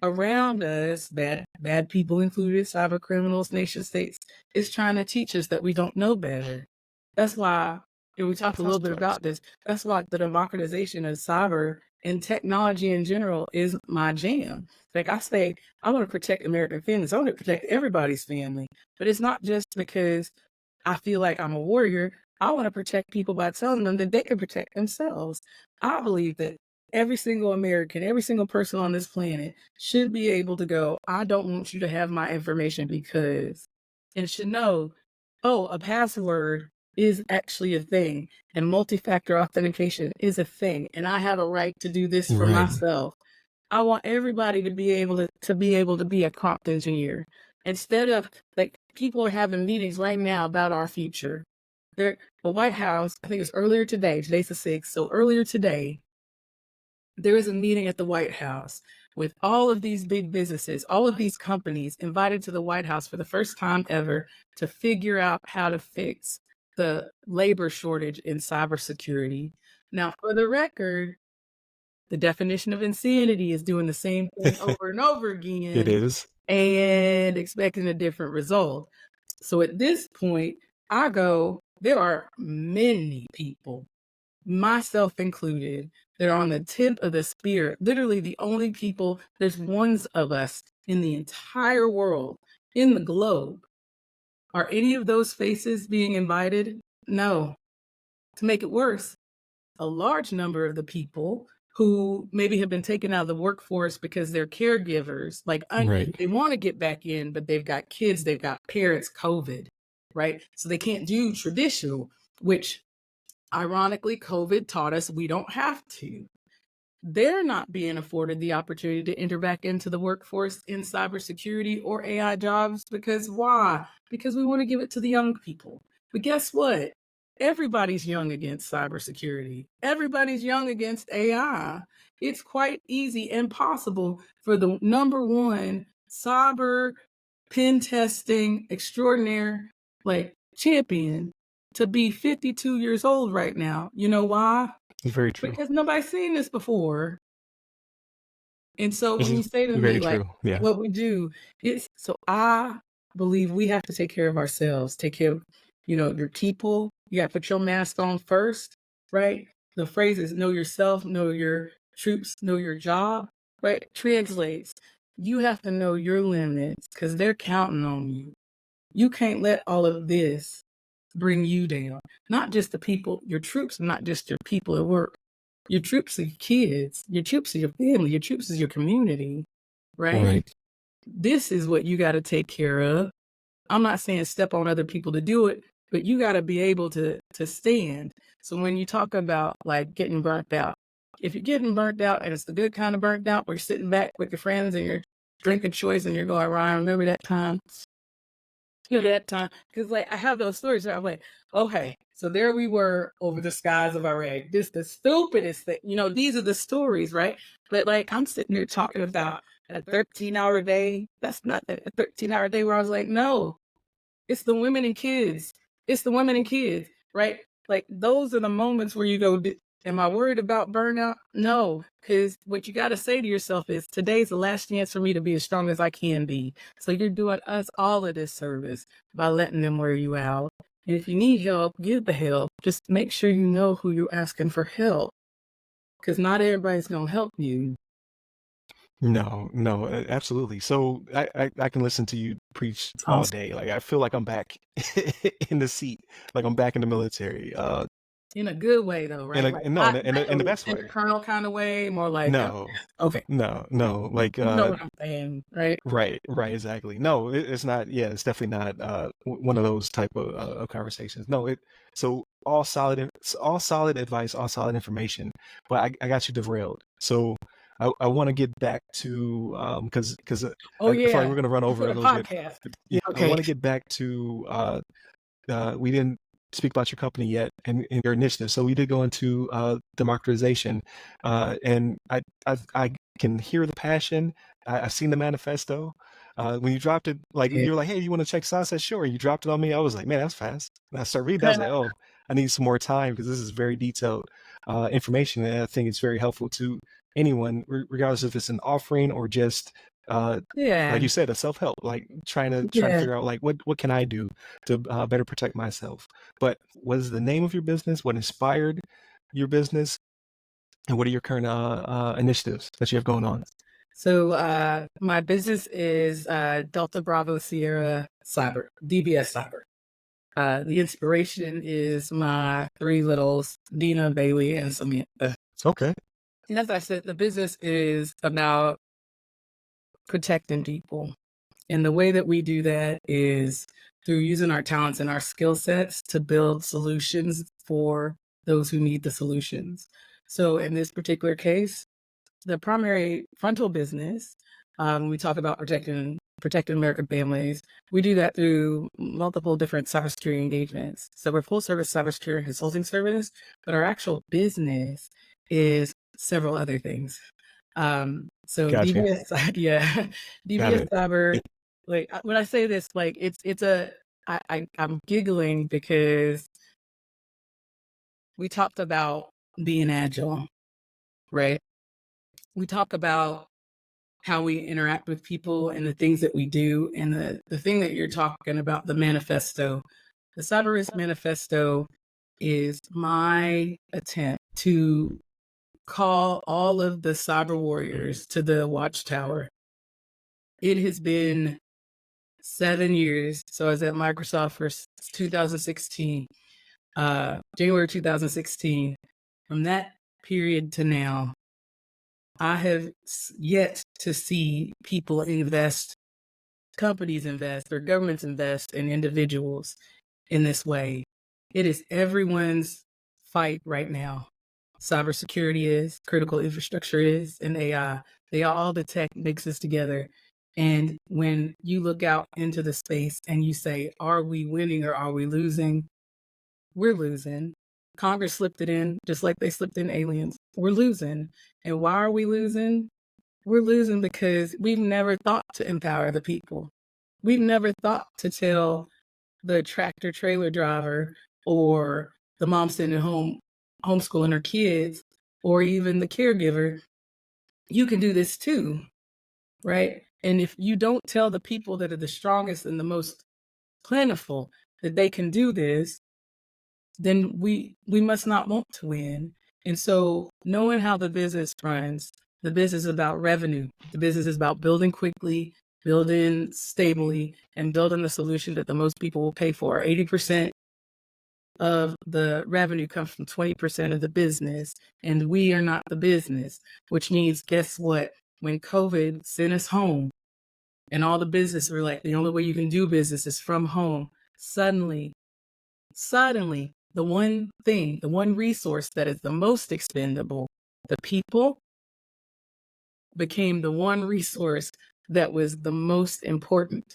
around us, bad people included, cyber criminals, nation states, is trying to teach us that we don't know better. That's why, and we talked a little bit about this, that's why the democratization of cyber and technology in general is my jam. Like I say, I want to protect American families. I want to protect everybody's family. But it's not just because I feel like I'm a warrior. I want to protect people by telling them that they can protect themselves. I believe that every single American, every single person on this planet should be able to go, I don't want you to have my information because, and should know, oh, a password is actually a thing and multi-factor authentication is a thing. And I have a right to do this for myself. I want everybody to be able to be a prompt engineer. Instead of, like, people are having meetings right now about our future. The White House, I think it's earlier today, today's the 6th, so earlier today, there is a meeting at the White House with all of these big businesses, all of these companies invited to the White House for the first time ever to figure out how to fix the labor shortage in cybersecurity. Now, for the record, the definition of insanity is doing the same thing over and over again. It is. And expecting a different result. So at this point, I go, there are many people, myself included, that are on the tip of the spear. Literally the only people, there's ones of us in the entire world, in the globe. Are any of those faces being invited? No. To make it worse, a large number of the people who maybe have been taken out of the workforce because they're caregivers, like they want to get back in, but they've got kids, they've got parents, COVID, right? So they can't do traditional, which ironically, COVID taught us we don't have to. They're not being afforded the opportunity to enter back into the workforce in cybersecurity or AI jobs because why? Because we want to give it to the young people. But guess what? Everybody's young against cybersecurity. Everybody's young against AI. It's quite easy and possible for the number one cyber pen testing extraordinaire, like, champion to be 52 years old right now. You know why? Very true. Because nobody's seen this before. And so This when you is say to very me, like, true. Yeah. what we do is, so I believe we have to take care of ourselves, take care of, your people. You got to put your mask on first, right? The phrase is know yourself, know your troops, know your job, right? Translates. You have to know your limits because they're counting on you. You can't let all of this bring you down. Not just the people, your troops, not just your people at work. Your troops are your kids, your troops are your family, your troops is your community, right? Right. This is what you got to take care of. I'm not saying step on other people to do it, but you got to be able to stand. So when you talk about like getting burnt out, if you're getting burnt out and it's the good kind of burnt out, where you're sitting back with your friends and you're drinking choice and you're going, Ryan, remember that time? That time, because like I have those stories where I'm like, okay, so there we were over the skies of Iraq. This the stupidest thing, these are the stories, right? But like I'm sitting here talking about a 13-hour day. That's not a 13-hour day where I was like, no, it's the women and kids. It's the women and kids, right? Like those are the moments where you go, am I worried about burnout? No, because what you got to say to yourself is today's the last chance for me to be as strong as I can be. So you're doing us all of this service by letting them wear you out. And if you need help, give the help. Just make sure you know who you're asking for help, because not everybody's going to help you. No, absolutely. So I can listen to you preach all Awesome. day. Like I feel like I'm back in the seat, like I'm back in the military. In a good way, though, In right? a Like no, not in a the best lieutenant way. colonel kind of way, more like, No, okay, no. Like you know what I'm saying, right? right, exactly. No, it's not. Yeah, it's definitely not one of those type of conversations. No, so all solid advice, all solid information. But I got you derailed. So I want to get back to because Oh I feel like we're yeah, gonna run over for a the little bit. podcast. Yeah, Yeah, I okay. want to get back to we didn't speak about your company yet and your initiative. So we did go into democratization, and I can hear the passion. I've seen the manifesto. When you dropped it, like Yeah. you were like, "Hey, you want to check sauce?" I said, "Sure." You dropped it on me. I was like, "Man, that's fast." And I started reading. I was like, "Oh, I need some more time because this is very detailed information, and I think it's very helpful to anyone, regardless if it's an offering or just." Like Yeah. you said, a self-help, like trying to Yeah. figure out like what can I do to better protect myself. But what is the name of your business? What inspired your business? And what are your current initiatives that you have going on? So my business is Delta Bravo Sierra Cyber, DBS Cyber. The inspiration is my three littles, Dina, Bailey, and Samantha. Okay. And as I said, the business is about protecting people. And the way that we do that is through using our talents and our skill sets to build solutions for those who need the solutions. So in this particular case, the primary frontal business, we talk about protecting American families. We do that through multiple different cybersecurity engagements. So we're full service cybersecurity consulting service, but our actual business is several other things. So Gotcha. DBS, yeah, Got DBS it. Cyber. Like when I say this, like I'm giggling because we talked about being agile, right? We talk about how we interact with people and the things that we do. And the thing that you're talking about, the manifesto, the Cyber Risk Manifesto is my attempt to call all of the cyber warriors to the watchtower. It has been 7 years. So I was at Microsoft for 2016, January 2016. From that period to now, I have yet to see people invest, companies invest, or governments invest in individuals in this way. It is everyone's fight right now. Cybersecurity is, critical infrastructure is, and AI. They are all the tech mixes together. And when you look out into the space and you say, are we winning or are we losing? We're losing. Congress slipped it in just like they slipped in aliens. We're losing. And why are we losing? We're losing because we've never thought to empower the people. We've never thought to tell the tractor trailer driver or the mom sitting home homeschooling her kids or even the caregiver, you can do this too, right? And if you don't tell the people that are the strongest and the most plentiful that they can do this, then we must not want to win. And so knowing how the business runs, the business is about revenue. The business is about building quickly, building stably, and building the solution that the most people will pay for. 80% of the revenue comes from 20% of the business, and we are not the business, which means, guess what? When COVID sent us home and all the business were like, the only way you can do business is from home, suddenly, the one thing, the one resource that is the most expendable, the people, became the one resource that was the most important.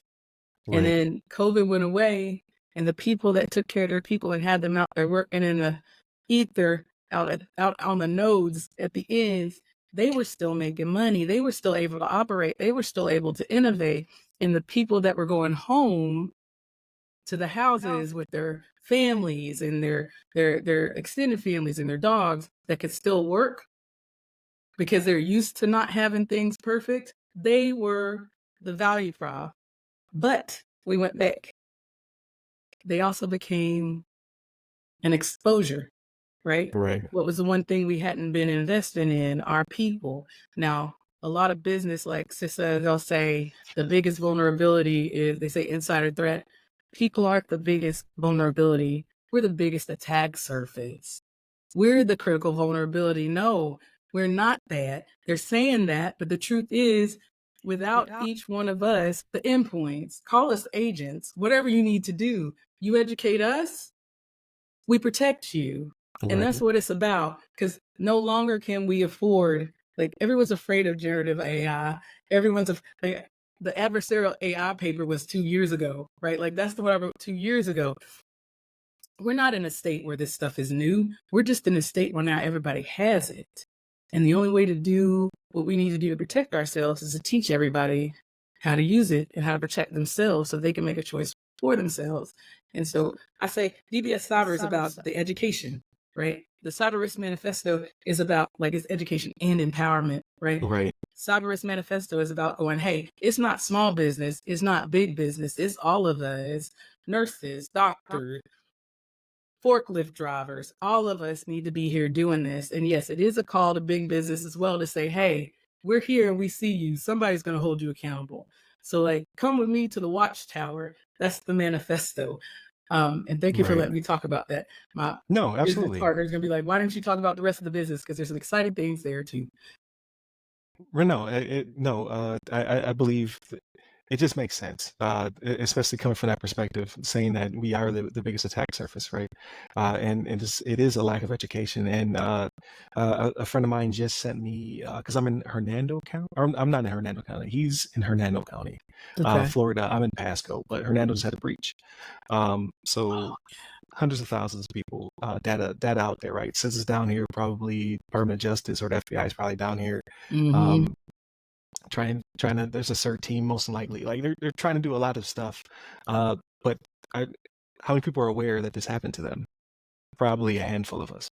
And Right. then COVID went away, and the people that took care of their people and had them out there working in the ether, out on the nodes at the ends, they were still making money. They were still able to operate. They were still able to innovate. And the people that were going home to the houses with their families and their extended families and their dogs that could still work because they're used to not having things perfect, they were the value prop. But we went back. They also became an exposure, right? Right. What was the one thing we hadn't been investing in? Our people. Now, a lot of business, like CISSP, they'll say the biggest vulnerability is, they say insider threat. People aren't the biggest vulnerability. We're the biggest attack surface. We're the critical vulnerability. No, we're not that. They're saying that, but the truth is, without each one of us, the endpoints, call us agents, whatever you need to do, you educate us, we protect you. And Right. that's what it's about, because no longer can we afford, like, everyone's afraid of generative AI. Everyone's like, the adversarial AI paper was 2 years ago, right? Like, that's the one I wrote 2 years ago. We're not in a state where this stuff is new. We're just in a state where now everybody has it. And the only way to do what we need to do to protect ourselves is to teach everybody how to use it and how to protect themselves so they can make a choice for themselves. And so I say DBS Cyber is about the education, right? The Cyber Risk Manifesto is about, like, it's education and empowerment, right? Right. Cyber Risk Manifesto is about going, hey, it's not small business, it's not big business, it's all of us, nurses, doctors, forklift drivers, all of us need to be here doing this. And yes, it is a call to big business as well to say, hey, we're here and we see you. Somebody's going to hold you accountable. So, like, come with me to the watchtower. That's the manifesto. And thank you for Right. letting me talk about that. My No, business absolutely. partner is going to be like, why didn't you talk about the rest of the business? Because there's some exciting things there too. No, I believe it just makes sense, especially coming from that perspective, saying that we are the biggest attack surface, right? And it is a lack of education. And a friend of mine just sent me, because I'm in Hernando County, or I'm not in Hernando County, he's in Hernando County, Okay. Florida. I'm in Pasco, but Hernando just had a breach. So hundreds of thousands of people, data out there, right? Since it's down here, probably Department of Justice or the FBI is probably down here, Mm-hmm. trying to. There's a CERT team, most likely. Like they're trying to do a lot of stuff, but I, how many people are aware that this happened to them? Probably a handful of us.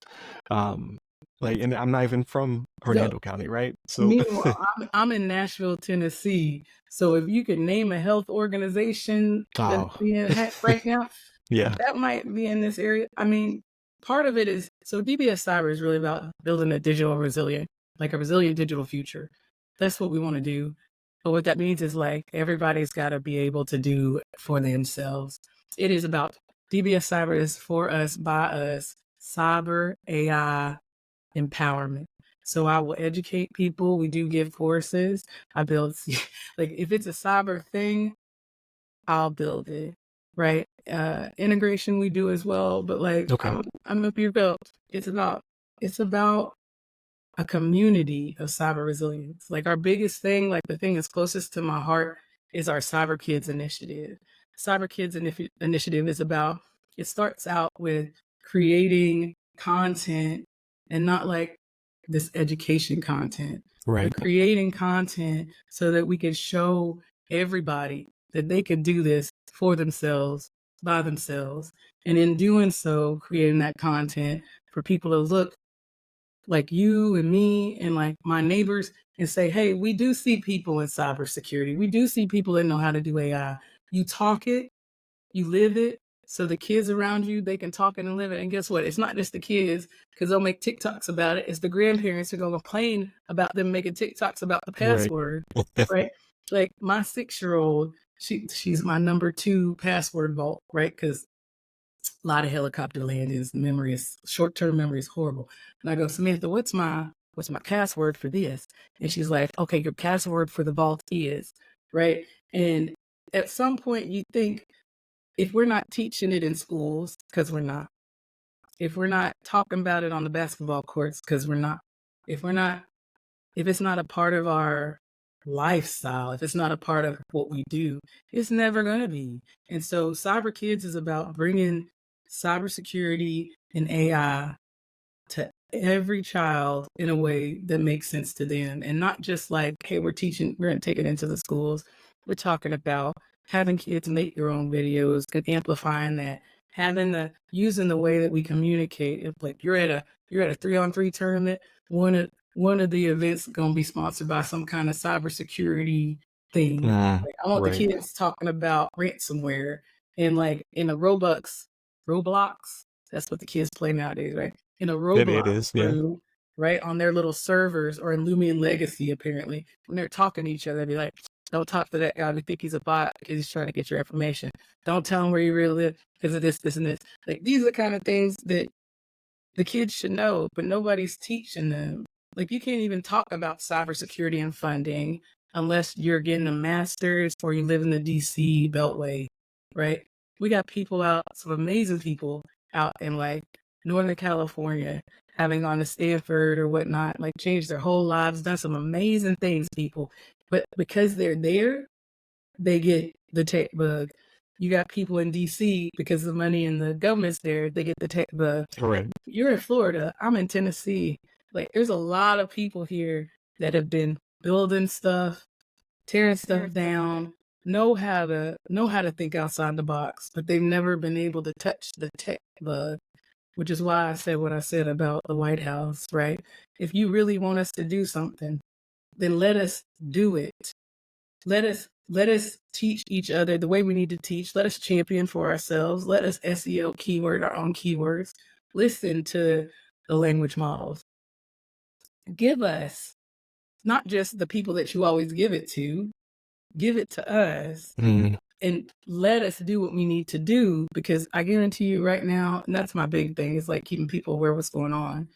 And I'm not even from So, Hernando County, right? So meanwhile, I'm in Nashville, Tennessee. So if you could name a health organization that's oh being hacked right now, yeah, that might be in this area. I mean, part of it is, so DBS Cyber is really about building a digital resilient, like a resilient digital future. That's what we want to do. But what that means is, like, everybody's got to be able to do it for themselves. It is about DBS Cyber is for us, by us, cyber AI empowerment. So I will educate people. We do give courses. I build, like, if it's a cyber thing, I'll build it, right? Integration we do as well, but, like, okay, I'm up your belt. It's about a community of cyber resilience. Like, our biggest thing, like the thing that's closest to my heart, is our Cyber Kids initiative. Cyber Kids initiative is about, it starts out with creating content, and not like this education content, right, but creating content so that we can show everybody that they can do this for themselves, by themselves. And in doing so, creating that content for people to look like you and me and like my neighbors and say, hey, we do see people in cybersecurity. We do see people that know how to do AI. You talk it, you live it. So the kids around you, they can talk it and live it. And guess what? It's not just the kids because they'll make TikToks about it. It's the grandparents who are going to complain about them making TikToks about the password, right? Like my 6-year-old, she's my number 2 password vault, right? Because a lot of helicopter landings, short-term memory is horrible. And I go, Samantha, what's my password for this? And she's like, okay, your password for the vault is, right? And at some point you think, if we're not teaching it in schools, because we're not, if we're not talking about it on the basketball courts, because we're not, if it's not a part of our lifestyle, if it's not a part of what we do, it's never going to be. And so Cyber Kids is about bringing cybersecurity and AI to every child in a way that makes sense to them. And not just like, hey, we're going to take it into the schools. We're talking about having kids make their own videos and amplifying that, using the way that we communicate. If like you're at a 3-on-3 tournament, one of the events going to be sponsored by some kind of cybersecurity thing. Like, I want the kids talking about ransomware and like in a Roblox, that's what the kids play nowadays, right? In a Roblox crew, right, on their little servers, or in Lumion Legacy, apparently, when they're talking to each other, they'd be like, don't talk to that guy. We think he's a bot because he's trying to get your information. Don't tell him where you really live because of this, and this. Like, these are the kind of things that the kids should know, but nobody's teaching them. Like, you can't even talk about cybersecurity and funding unless you're getting a master's or you live in the DC Beltway, right? We got some amazing people out in like Northern California, having gone to Stanford or whatnot, like changed their whole lives, done some amazing things, people. But because they're there, they get the tech bug. You got people in DC, because the money in the government's there, they get the tech bug. Right. You're in Florida, I'm in Tennessee. Like, there's a lot of people here that have been building stuff, tearing stuff down, know how to think outside the box, but they've never been able to touch the tech bug, which is why I said what I said about the White House, right? If you really want us to do something, then let us do it. Let us teach each other the way we need to teach. Let us champion for ourselves. Let us SEO keyword our own keywords. Listen to the language models. Give us not just the people that you always give it to us, and let us do what we need to do, because I guarantee you right now, and that's my big thing, is like keeping people aware of what's going on.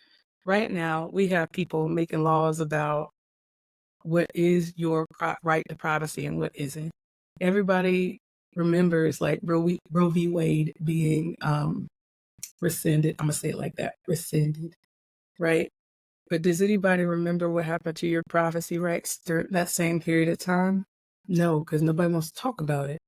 Right now, we have people making laws about what is your right to privacy and what isn't. Everybody remembers like Roe v. Wade being rescinded. I'm gonna say it like that, rescinded, right? But does anybody remember what happened to your privacy rights during that same period of time? No, because nobody wants to talk about it.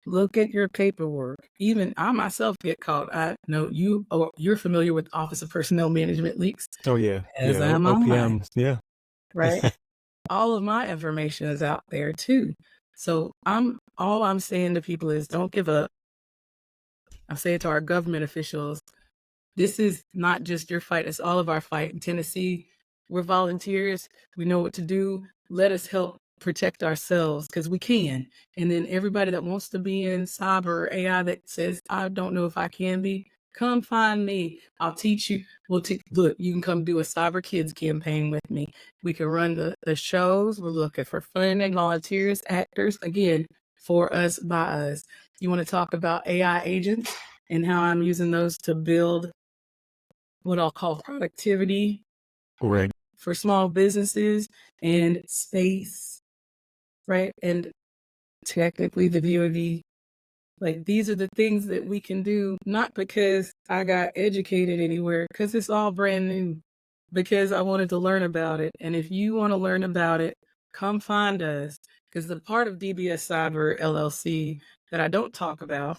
Look at your paperwork. Even I myself get caught. I know you're familiar with Office of Personnel Management leaks. Oh yeah. As yeah. am OPM. I. Yeah. Right. All of my information is out there too. So all I'm saying to people is don't give up. I'm saying to our government officials, this is not just your fight, it's all of our fight. In Tennessee, we're volunteers. We know what to do. Let us help protect ourselves, because we can. And then everybody that wants to be in cyber or AI that says, I don't know if I can be, come find me. I'll teach you. Look, you can come do a Cyber Kids campaign with me. We can run the shows. We're looking for funding, volunteers, actors, again, for us, by us. You want to talk about AI agents and how I'm using those to build what I'll call productivity Right. for small businesses and space, right? And technically the VOD, like, these are the things that we can do, not because I got educated anywhere, because it's all brand new, because I wanted to learn about it. And if you want to learn about it, come find us, because the part of DBS Cyber LLC that I don't talk about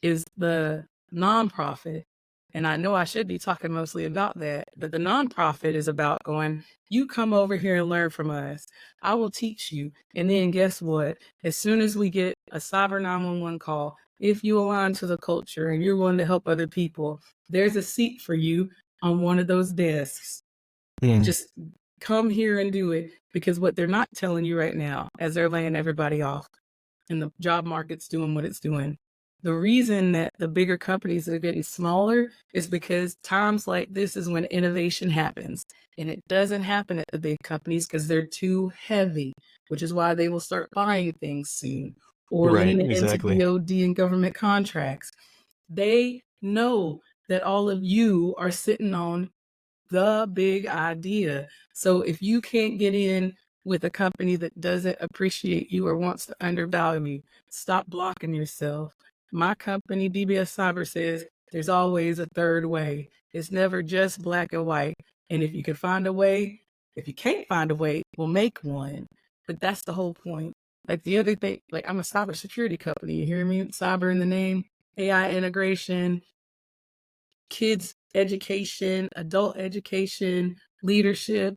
is the nonprofit. And I know I should be talking mostly about that, but the nonprofit is about going, you come over here and learn from us. I will teach you. And then guess what? As soon as we get a Cyber 911 call, if you align to the culture and you're willing to help other people, there's a seat for you on one of those desks. Mm. Just come here and do it, because what they're not telling you right now, as they're laying everybody off and the job market's doing what it's doing, the reason that the bigger companies are getting smaller is because times like this is when innovation happens. And it doesn't happen at the big companies because they're too heavy, which is why they will start buying things soon or Right, leaning into exactly. DoD and government contracts. They know that all of you are sitting on the big idea. So if you can't get in with a company that doesn't appreciate you or wants to undervalue you, stop blocking yourself. My company, DBS Cyber, says there's always a third way. It's never just black and white. And if you can find a way, if you can't find a way, we'll make one. But that's the whole point. Like the other thing, like I'm a cybersecurity company. You hear me? Cyber in the name, AI integration, kids education, adult education, leadership.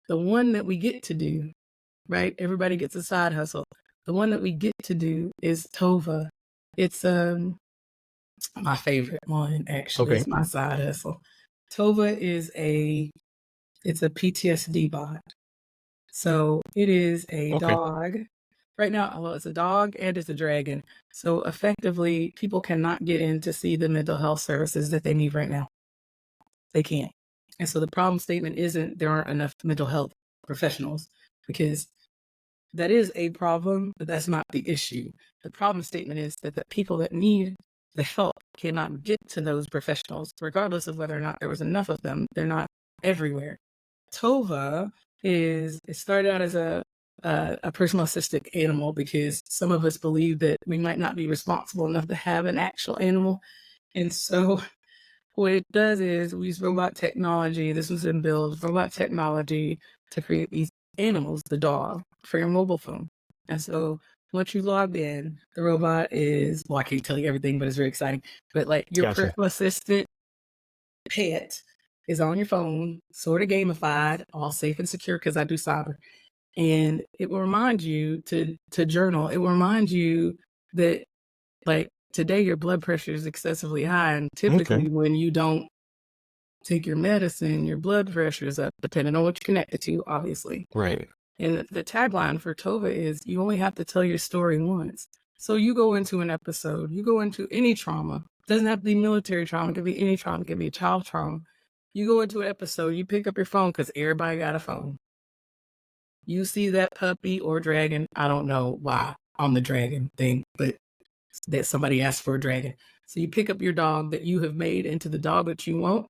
The one that we get to do, right? Everybody gets a side hustle. The one that we get to do is TOVA. It's my favorite one, actually. Okay. It's my side hustle. TOVA is it's a PTSD bot. So it is a Okay. dog. Right now, well, it's a dog and it's a dragon. So effectively, people cannot get in to see the mental health services that they need right now. They can't. And so the problem statement isn't there aren't enough mental health professionals, because that is a problem, but that's not the issue. The problem statement is that the people that need the help cannot get to those professionals, regardless of whether or not there was enough of them. They're not everywhere. TOVA it started out as a personal assistant animal because some of us believe that we might not be responsible enough to have an actual animal. And so what it does is we use robot technology. This was in build robot technology to create these animals, the dog, for your mobile phone. And so once you log in, the robot is, well, I can't tell you everything, but it's very exciting. But like your Gotcha. personal assistant pet is on your phone, sort of gamified, all safe and secure because I do cyber. And it will remind you to journal. It will remind you that, like, today your blood pressure is excessively high, and typically when you don't take your medicine, your blood pressure is up, depending on what you're connected to, obviously. Right. And the tagline for TOVA is you only have to tell your story once. So you go into an episode, you go into any trauma. It doesn't have to be military trauma, it could be any trauma, it could be a child trauma. You go into an episode, you pick up your phone because everybody got a phone. You see that puppy or dragon, I don't know why on the dragon thing, but that somebody asked for a dragon. So you pick up your dog that you have made into the dog that you want,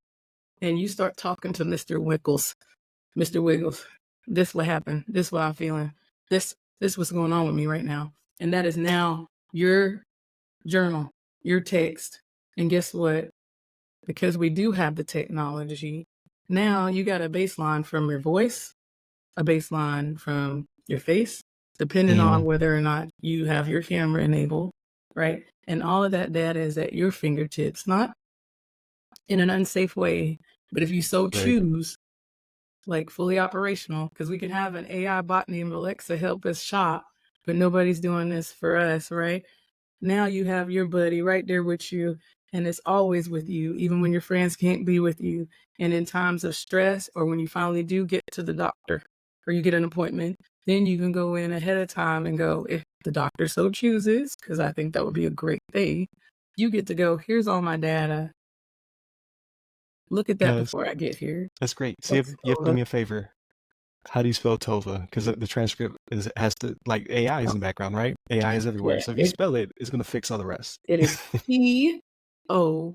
and you start talking to Mr. Wiggles. Mr. Wiggles, this what happened. This what I'm feeling. This what's going on with me right now. And that is now your journal, your text. And guess what? Because we do have the technology, now you got a baseline from your voice, a baseline from your face, depending on whether or not you have your camera enabled, right? And all of that data is at your fingertips, not in an unsafe way, but if you so choose, like fully operational, because we can have an AI bot named Alexa help us shop, but nobody's doing this for us, right? Now you have your buddy right there with you, and it's always with you, even when your friends can't be with you. And in times of stress, or when you finally do get to the doctor or you get an appointment, then you can go in ahead of time and go, if the doctor so chooses, because I think that would be a great thing, you get to go, here's all my data. Look at that before I get here. That's great. So you have to do me a favor. How do you spell TOVA? Because the transcript has to, like, AI is in the background, right? AI is everywhere. Yeah, So if you spell it, it's going to fix all the rest. It is TOVA.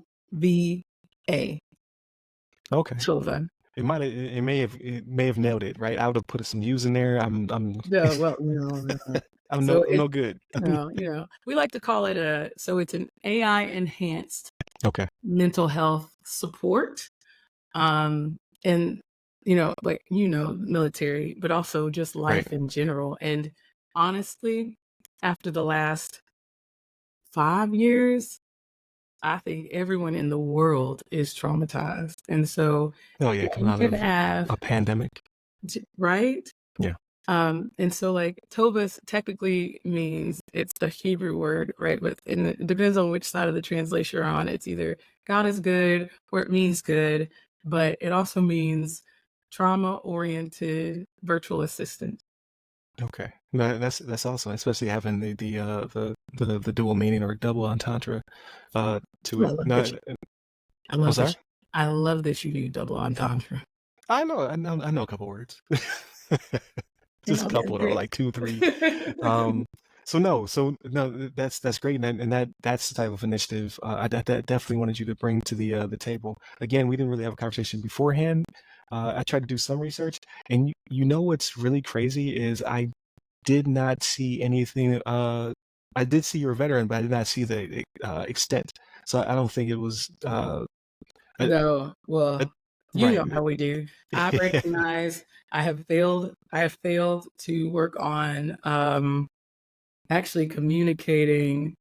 Okay. TOVA. It may have nailed it, right? I would have put some U's in there. I'm Yeah, well, no. I'm So no good. No, we like to call it so it's an AI enhanced Okay. mental health support. And like, military, but also just life in general. And honestly, after the last 5 years, I think everyone in the world is traumatized. And so Coming out of a pandemic. Right? Yeah. And so like Tovas technically means, it's the Hebrew word, right? But it depends on which side of the translation you're on. It's either God is good or it means good. but it also means trauma-oriented virtual assistant. Okay. No, that's awesome, especially having the dual meaning or double entendre to Ooh, I it. love No, that. I I'm love sorry. that. I love that you do double entendre. I know a couple words. You Just a know, that's couple though, great. like two, three. Um, so no, that's great, and that's the type of initiative that definitely wanted you to bring to the table. Again, we didn't really have a conversation beforehand. I tried to do some research, and you know what's really crazy is I did not see anything. I did see you're a veteran, but I did not see the extent. So I don't think it was a, No, a, well, you know right. how we do. I recognize I have failed to work on actually communicating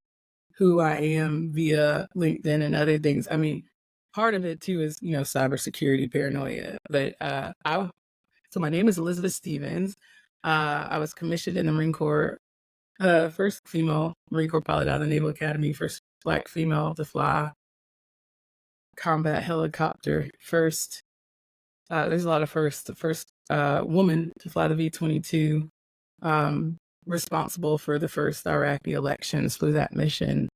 who I am via LinkedIn and other things. I mean, part of it too is, cybersecurity paranoia. But so my name is Elizabeth Stevens. I was commissioned in the Marine Corps, first female Marine Corps pilot out of the Naval Academy, first Black female to fly combat helicopter, first. There's a lot of firsts. The first woman to fly the V-22, responsible for the first Iraqi elections, flew that mission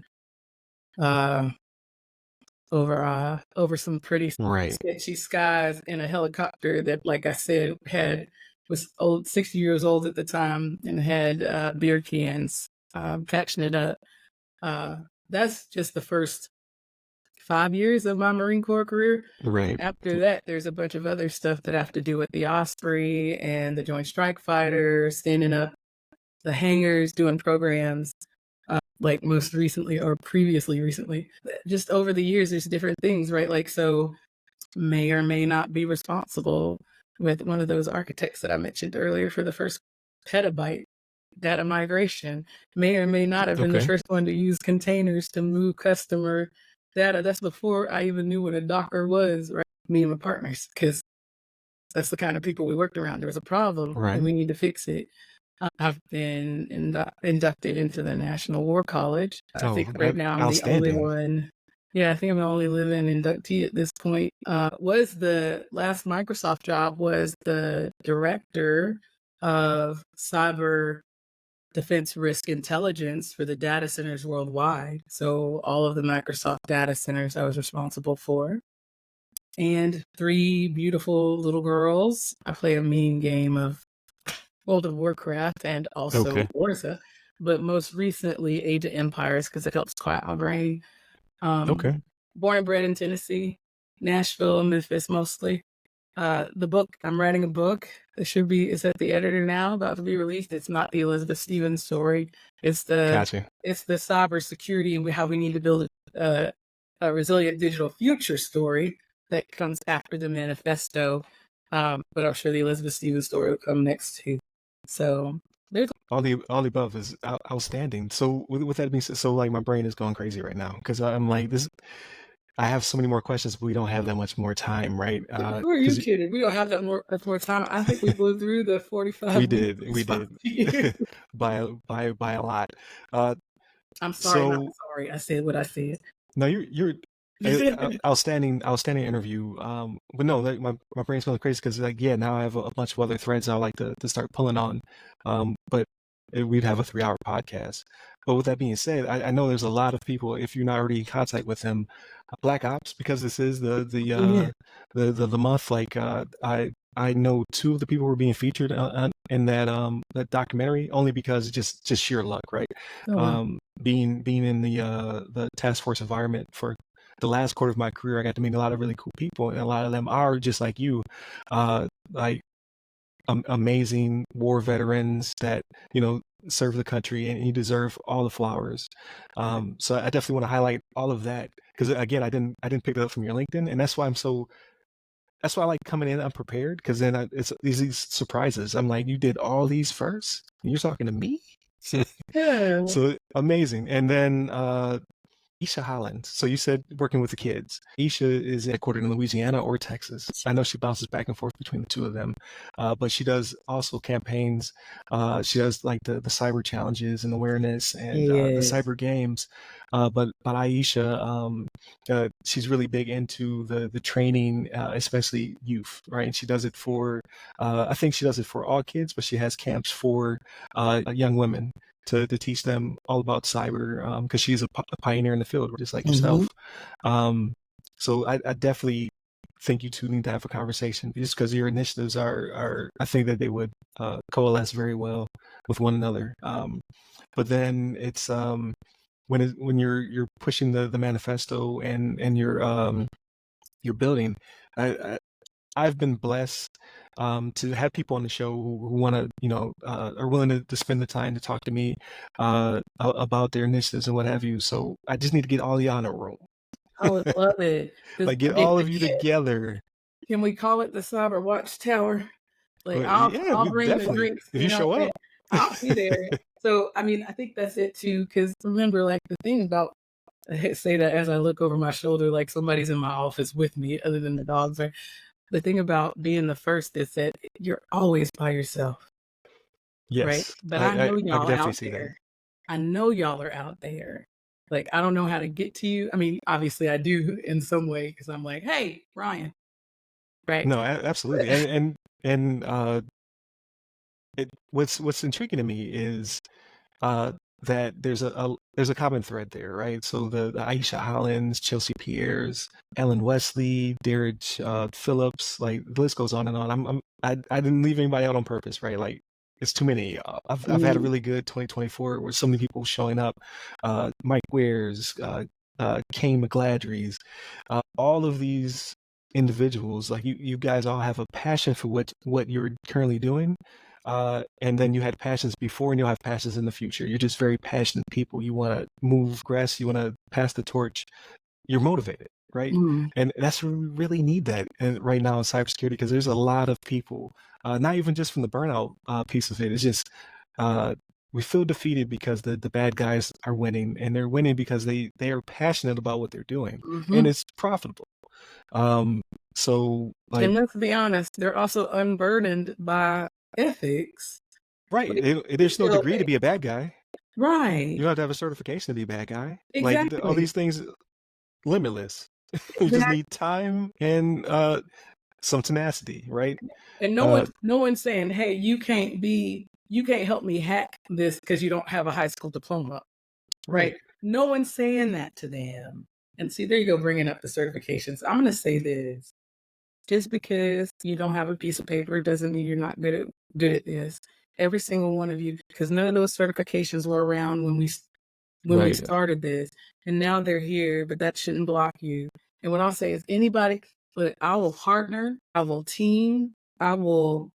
uh, over some pretty Right. sketchy skies in a helicopter that, like I said, was 60 years old at the time and had beer cans, patching it up. That's just the first 5 years of my Marine Corps career. Right. After that, there's a bunch of other stuff that have to do with the Osprey and the Joint Strike Fighter, standing up the hangars, doing programs, like most recently or previously recently. Just over the years, there's different things, right? Like, so may or may not be responsible with one of those architects that I mentioned earlier for the first petabyte data migration, may or may not have been the Okay. first one to use containers to move customer data. That's before I even knew what a Docker was, right? Me and my partners, because that's the kind of people we worked around. There was a problem and Right. we need to fix it. I've been inducted into the National War College. I Oh, think right now I'm the only outstanding. one. Yeah, I think I'm the only living inductee at this point. Was the last Microsoft job was the director of cyber defense risk intelligence for the data centers worldwide. So all of the Microsoft data centers I was responsible for. And 3 beautiful little girls. I play a mean game of World of Warcraft and also Okay. Warza, but most recently Age of Empires because it helps quiet my brain. Okay. Born and bred in Tennessee, Nashville, Memphis mostly. The book, I'm writing a book. It's at the editor now, about to be released. It's not the Elizabeth Stevens story. It's the Gotcha. cybersecurity and how we need to build a resilient digital future story that comes after the manifesto. But I'm sure the Elizabeth Stevens story will come next too. So there's All the above is outstanding. So with that being said, so like my brain is going crazy right now because I'm like this. I have so many more questions, but we don't have that much more time, right? who are you Because kidding? We don't have much more time. I think we blew through the 45 minutes we spot did to you. by a lot. Uh, I'm sorry, not so sorry. I said what I said. no, you're outstanding interview. But no, like my brain's going crazy because like yeah, now I have a bunch of other threads I like to start pulling on. But we'd have a 3 hour podcast. But with that being said, I know there's a lot of people. If you're not already in contact with them, Black Ops, because this is Yeah. the month. Like I know 2 of the people who were being featured in that documentary only because just sheer luck, right? Oh wow. Being in the task force environment for the last quarter of my career, I got to meet a lot of really cool people, and a lot of them are just like you, like amazing war veterans that serve the country, and you deserve all the flowers. So I definitely want to highlight all of that because again, I didn't pick it up from your LinkedIn, and that's why I like coming in unprepared because then it's these surprises. I'm like, you did all these first, and you're talking to me. Yeah. So amazing, and then Isha Hollins. So you said working with the kids. Isha is headquartered in Louisiana or Texas. I know she bounces back and forth between the two of them, but she does also campaigns. She does like the cyber challenges and awareness and the Yes. cyber games. But Aisha, she's really big into the training, especially youth, right? And she does it for, I think she does it for all kids, but she has camps for young women to teach them all about cyber, because she's a pioneer in the field, just like yourself. So I definitely think you two need to have a conversation, just because your initiatives are I think that they would coalesce very well with one another. But then it's when you're pushing the manifesto and you're building. I've been blessed to have people on the show who want to, are willing to spend the time to talk to me about their initiatives and what have you. So I just need to get all y'all in a room, I would love it. 'Cause like get I mean, all of you again, together. can we call it the Cyber Watchtower? Like But yeah, I'll we bring the definitely, drinks, if you show and up. I'll be there. So I mean, I think that's it too. Because remember, like the thing about I say that as I look over my shoulder, like somebody's in my office with me, other than the dogs. Right? The thing about being the first is that you're always by yourself, right? Yes, But I I know I could y'all definitely out see that. there. I know y'all are out there. Like I don't know how to get to you. I mean, obviously I do in some way because I'm like, hey, Ryan, right? No, absolutely, and what's intriguing to me is uh, that there's a common thread there, right? So the Aisha Hollins, Chelsea Pierres, Ellen Wesley, Derek Phillips, like the list goes on and on. I didn't leave anybody out on purpose, right? Like it's too many. I've had a Mm, really good 2024 with so many people showing up. Mike Wares, Kane McGladrys, all of these individuals, like you guys all have a passion for what you're currently doing, and then you had passions before and you'll have passions in the future. You're just very passionate people. You want to move grass, you want to pass the torch. You're motivated, right? mm, And that's where we really need that right now in cybersecurity, because there's a lot of people, not even just from the burnout piece of it. It's just uh, we feel defeated because the bad guys are winning, and they're winning because they are passionate about what they're doing, and mhm. it's profitable. Um, so like, And let's be honest, they're also unburdened by ethics. right, Like, there's no so, degree to be a bad guy. You right, don't have to have a certification to be a bad guy. Like all exactly, these things, limitless. You just exactly. need time and some tenacity, right? And Uh, no one's saying, hey, you can't help me hack this because you don't have a high school diploma, right, right? No one's saying that to them. And see, there you go, bringing up the certifications. I'm going to say this. Just because you don't have a piece of paper doesn't mean you're not good at this. Every single one of you, because none of those certifications were around when we right, started this, and now they're here. But that shouldn't block you. And what I'll say is, anybody, but I will partner, I will team, I will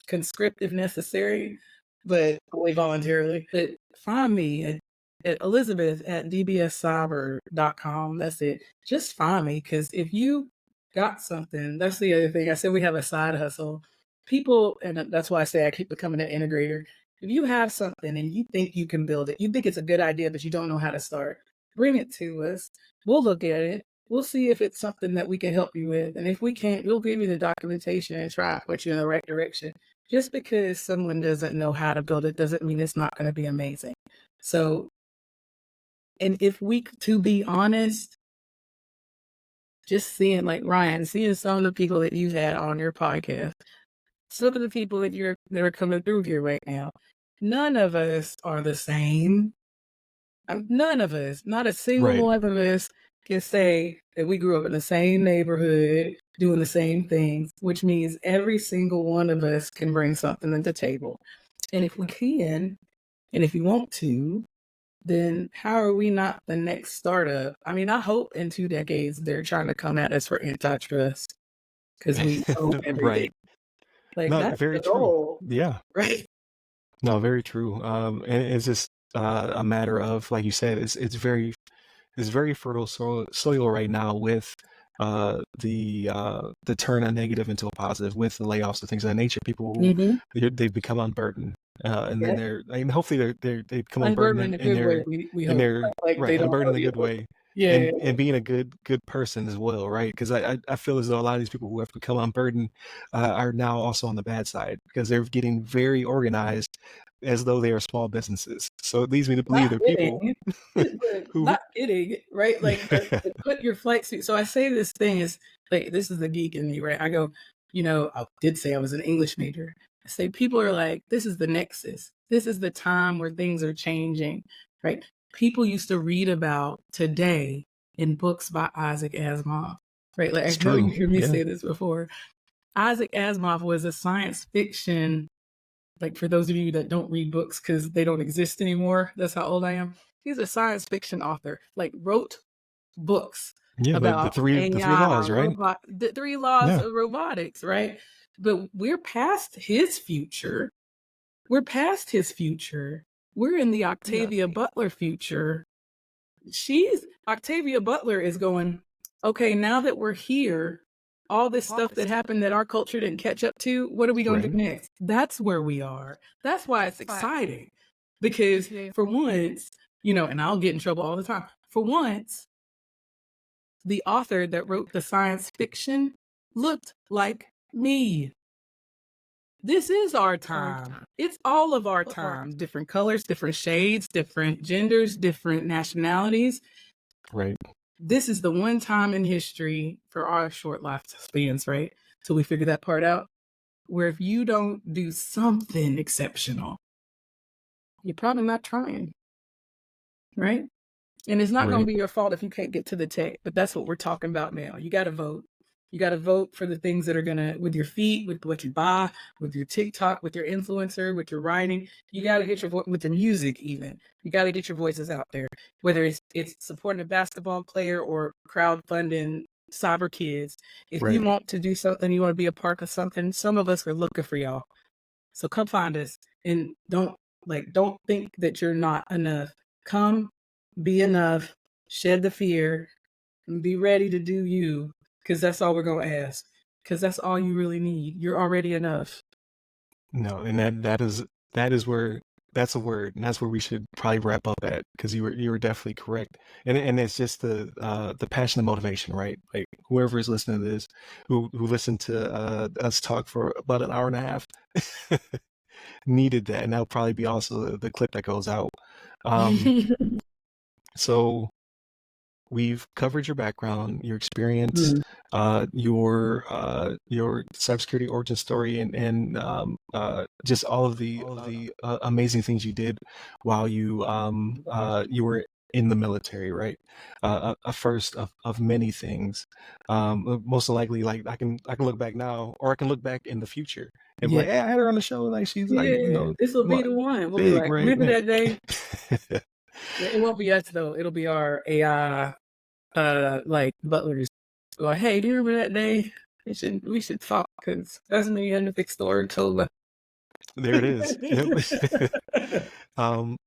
conscript if necessary, but only voluntarily. But find me at Elizabeth at dbscyber.com. That's it. Just find me, because if you got something, that's the other thing. I said we have a side hustle. People, and that's why I say I keep becoming an integrator. If you have something and you think you can build it, you think it's a good idea, but you don't know how to start, bring it to us. We'll look at it. We'll see if it's something that we can help you with. And if we can't, we'll give you the documentation and try to put you in the right direction. Just because someone doesn't know how to build it doesn't mean it's not going to be amazing. So, and if we, to be honest, just seeing like Ryan, seeing some of the people that you've had on your podcast, some of the people that are coming through here right now, none of us are the same. None of us, not a single right. one of us, can say that we grew up in the same neighborhood doing the same things, which means every single one of us can bring something to the table. And if we can, and if you want to, then how are we not the next startup? I mean, I hope in 2 decades they're trying to come at us for antitrust because we own everything. Right. Like No, that's very the true. goal, Yeah. right? No, very true. And it's just a matter of, like you said, it's very fertile soil right now with the turn a negative into a positive with the layoffs and things of that nature. People Hmm. who they've become unburdened. and then Yeah. and hopefully they become Unburden unburdened in a good way. We and hope. they're Like right, they don't unburdened know in a you. good way, Yeah. and being a good person as well, right? Because I feel as though a lot of these people who have become unburdened are now also on the bad side because they're getting very organized as though they are small businesses. So it leads me to believe Not they're people kidding. But who not kidding, right? Like the put your flight suit. So I say this thing is like this is the geek in me, right? I go, I did say I was an English major. I say people are like, this is the nexus. This is the time where things are changing, right? People used to read about today in books by Isaac Asimov, right? Like it's I know true. you heard me Yeah, say this before. Isaac Asimov was a science fiction, like for those of you that don't read books because they don't exist anymore, that's how old I am. He's a science fiction author, like wrote books yeah. The about three AI, laws, right? the three laws Yeah, of robotics, right? But we're past his future. We're past his future. We're in the Octavia Butler future. Octavia Butler is going, okay, now that we're here, all this stuff that happened that our culture didn't catch up to, what are we going to right, do next? That's where we are. That's why it's exciting. Because for once, and I'll get in trouble all the time. For once, the author that wrote the science fiction looked like me. This is our time. It's all of our time. Different colors, different shades, different genders, different nationalities. right. This is the one time in history for our short lifespans, right? Till we figure that part out, where if you don't do something exceptional, you're probably not trying, right? And it's not going to Right. be your fault if you can't get to the tech, but that's what we're talking about now. You got to vote. You got to vote for the things that are going to, with your feet, with what you buy, with your TikTok, with your influencer, with your writing. You got to get your voice with the music, even. You got to get your voices out there, whether it's supporting a basketball player or crowdfunding Cyber Kids. If you Right. want to do something, you want to be a part of something, some of us are looking for y'all. So come find us and don't think that you're not enough. Come be enough, shed the fear, and be ready to do you, because that's all we're going to ask. Because that's all you really need. You're already enough. No, and that is where that's a word, and that's where we should probably wrap up at because you were definitely correct, and it's just the passion and motivation, right? Like whoever is listening to this, who listened to us talk for about an hour and a half, needed that, and that'll probably be also the clip that goes out. Um, so we've covered your background, your experience, Mm, your cybersecurity origin story, and just all of the amazing things you did while you were in the military, right? A first of many things. Most likely, like I can look back now, or I can look back in the future and be yeah. like, "Hey, I had her on the show. Like she's like, Yeah. This will be the one. We'll be big, like, right?" remember that day? Yeah, it won't be us, though. It'll be our AI, like, butlers. Like, hey, do you remember that day? We should talk, because that's me and the big story told. There it is. Yep.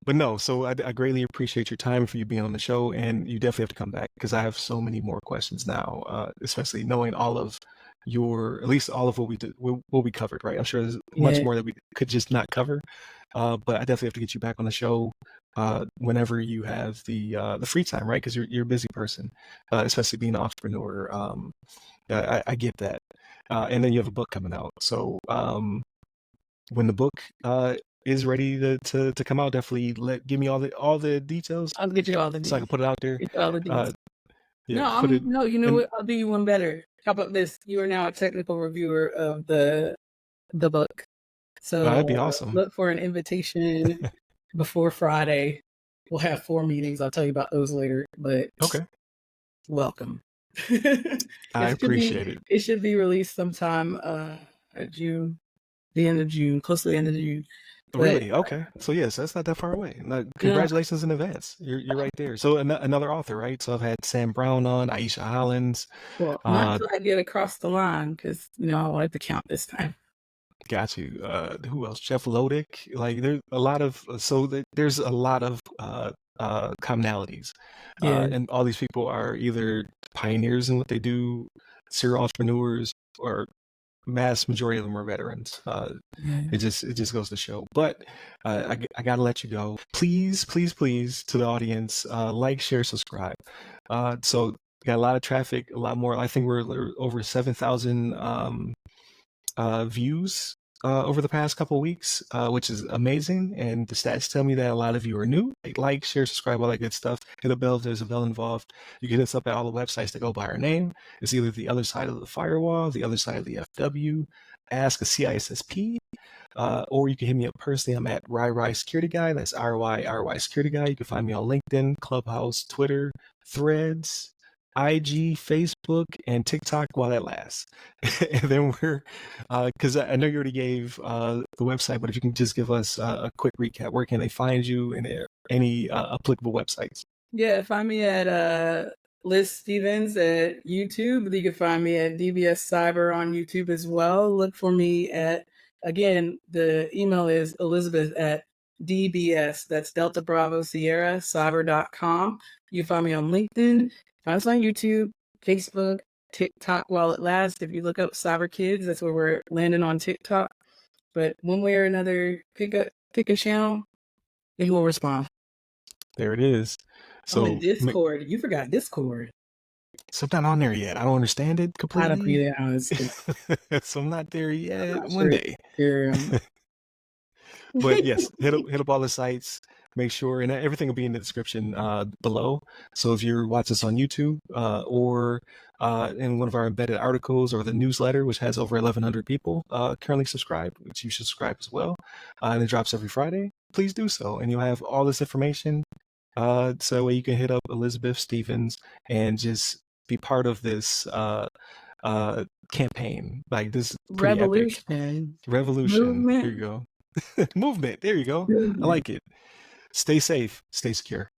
But no, so I greatly appreciate your time for you being on the show, and you definitely have to come back because I have so many more questions now, especially knowing all of at least all of what we did, what we covered, right? I'm sure there's much Yeah. more that we could just not cover, but I definitely have to get you back on the show whenever you have the free time, right? Because you're a busy person, especially being an entrepreneur. I get that, and then you have a book coming out, so. When the book is ready to come out, definitely give me all the details I'll get you all the so I deets. can put it out there. Get you all the Uh, deets. yeah, No, put it no, you know and what? I'll do you one better. How about this? You are now a technical reviewer of the book. that'd be So awesome. look for an invitation before Friday. We'll have 4 meetings. I'll tell you about those later, but Okay, welcome. I It should be appreciate it. it should be released sometime June, the end of June, close to the end of June. But Really? Okay. So yes, that's not that far away. no, Congratulations in advance. You're right there. So another author, right? So I've had Sam Brown on, Aisha Hollins. well, not Uh, till I get across the line, because I like to count this time. got you. Who else? Jeff Lodick. Like there's a lot of there's a lot of commonalities, Yeah. and all these people are either pioneers in what they do, serial entrepreneurs, or mass majority of them are veterans. Yeah. It just goes to show. But I gotta let you go. Please, please, please, to the audience, like, share, subscribe. So got a lot of traffic, a lot more. I think we're over 7,000 views over the past couple of weeks, which is amazing. And the stats tell me that a lot of you are new. Like, share, subscribe, all that good stuff. Hit a bell if there's a bell involved. You can hit us up at all the websites that go by our name. It's either the other side of the firewall, the other side of the FW, ask a CISSP, or you can hit me up personally. I'm at RyRy Security Guy. That's RY Security Guy. You can find me on LinkedIn, Clubhouse, Twitter, Threads, IG, Facebook, and TikTok while that lasts. And then we're, because I know you already gave the website, but if you can just give us a quick recap, where can they find you and any applicable websites? Yeah, find me at Liz Stevens at YouTube. You can find me at DBS Cyber on YouTube as well. Look for me at, again, the email is Elizabeth at DBS, that's Delta Bravo Sierra, cyber.com. You can find me on LinkedIn, find us on YouTube, Facebook, TikTok while it lasts. If you look up Cyber Kids, that's where we're landing on TikTok. But one way or another, pick a channel, and we'll respond. There it is. So and Discord. You forgot Discord. So I'm not on there yet. I don't understand it I don't completely. be there. So I'm not there yet. not One sure. day. Sure. But yes, hit up all the sites. Make sure, and everything will be in the description below. So if you're watching this on YouTube or in one of our embedded articles or the newsletter, which has over 1,100 people currently subscribed, which you should subscribe as well, and it drops every Friday, please do so. And you'll have all this information. So that way you can hit up Elizabeth Stevens and just be part of this campaign. Like, this is pretty epic. Revolution. Movement. There you go. Movement. There you go. I like it. Stay safe. Stay secure.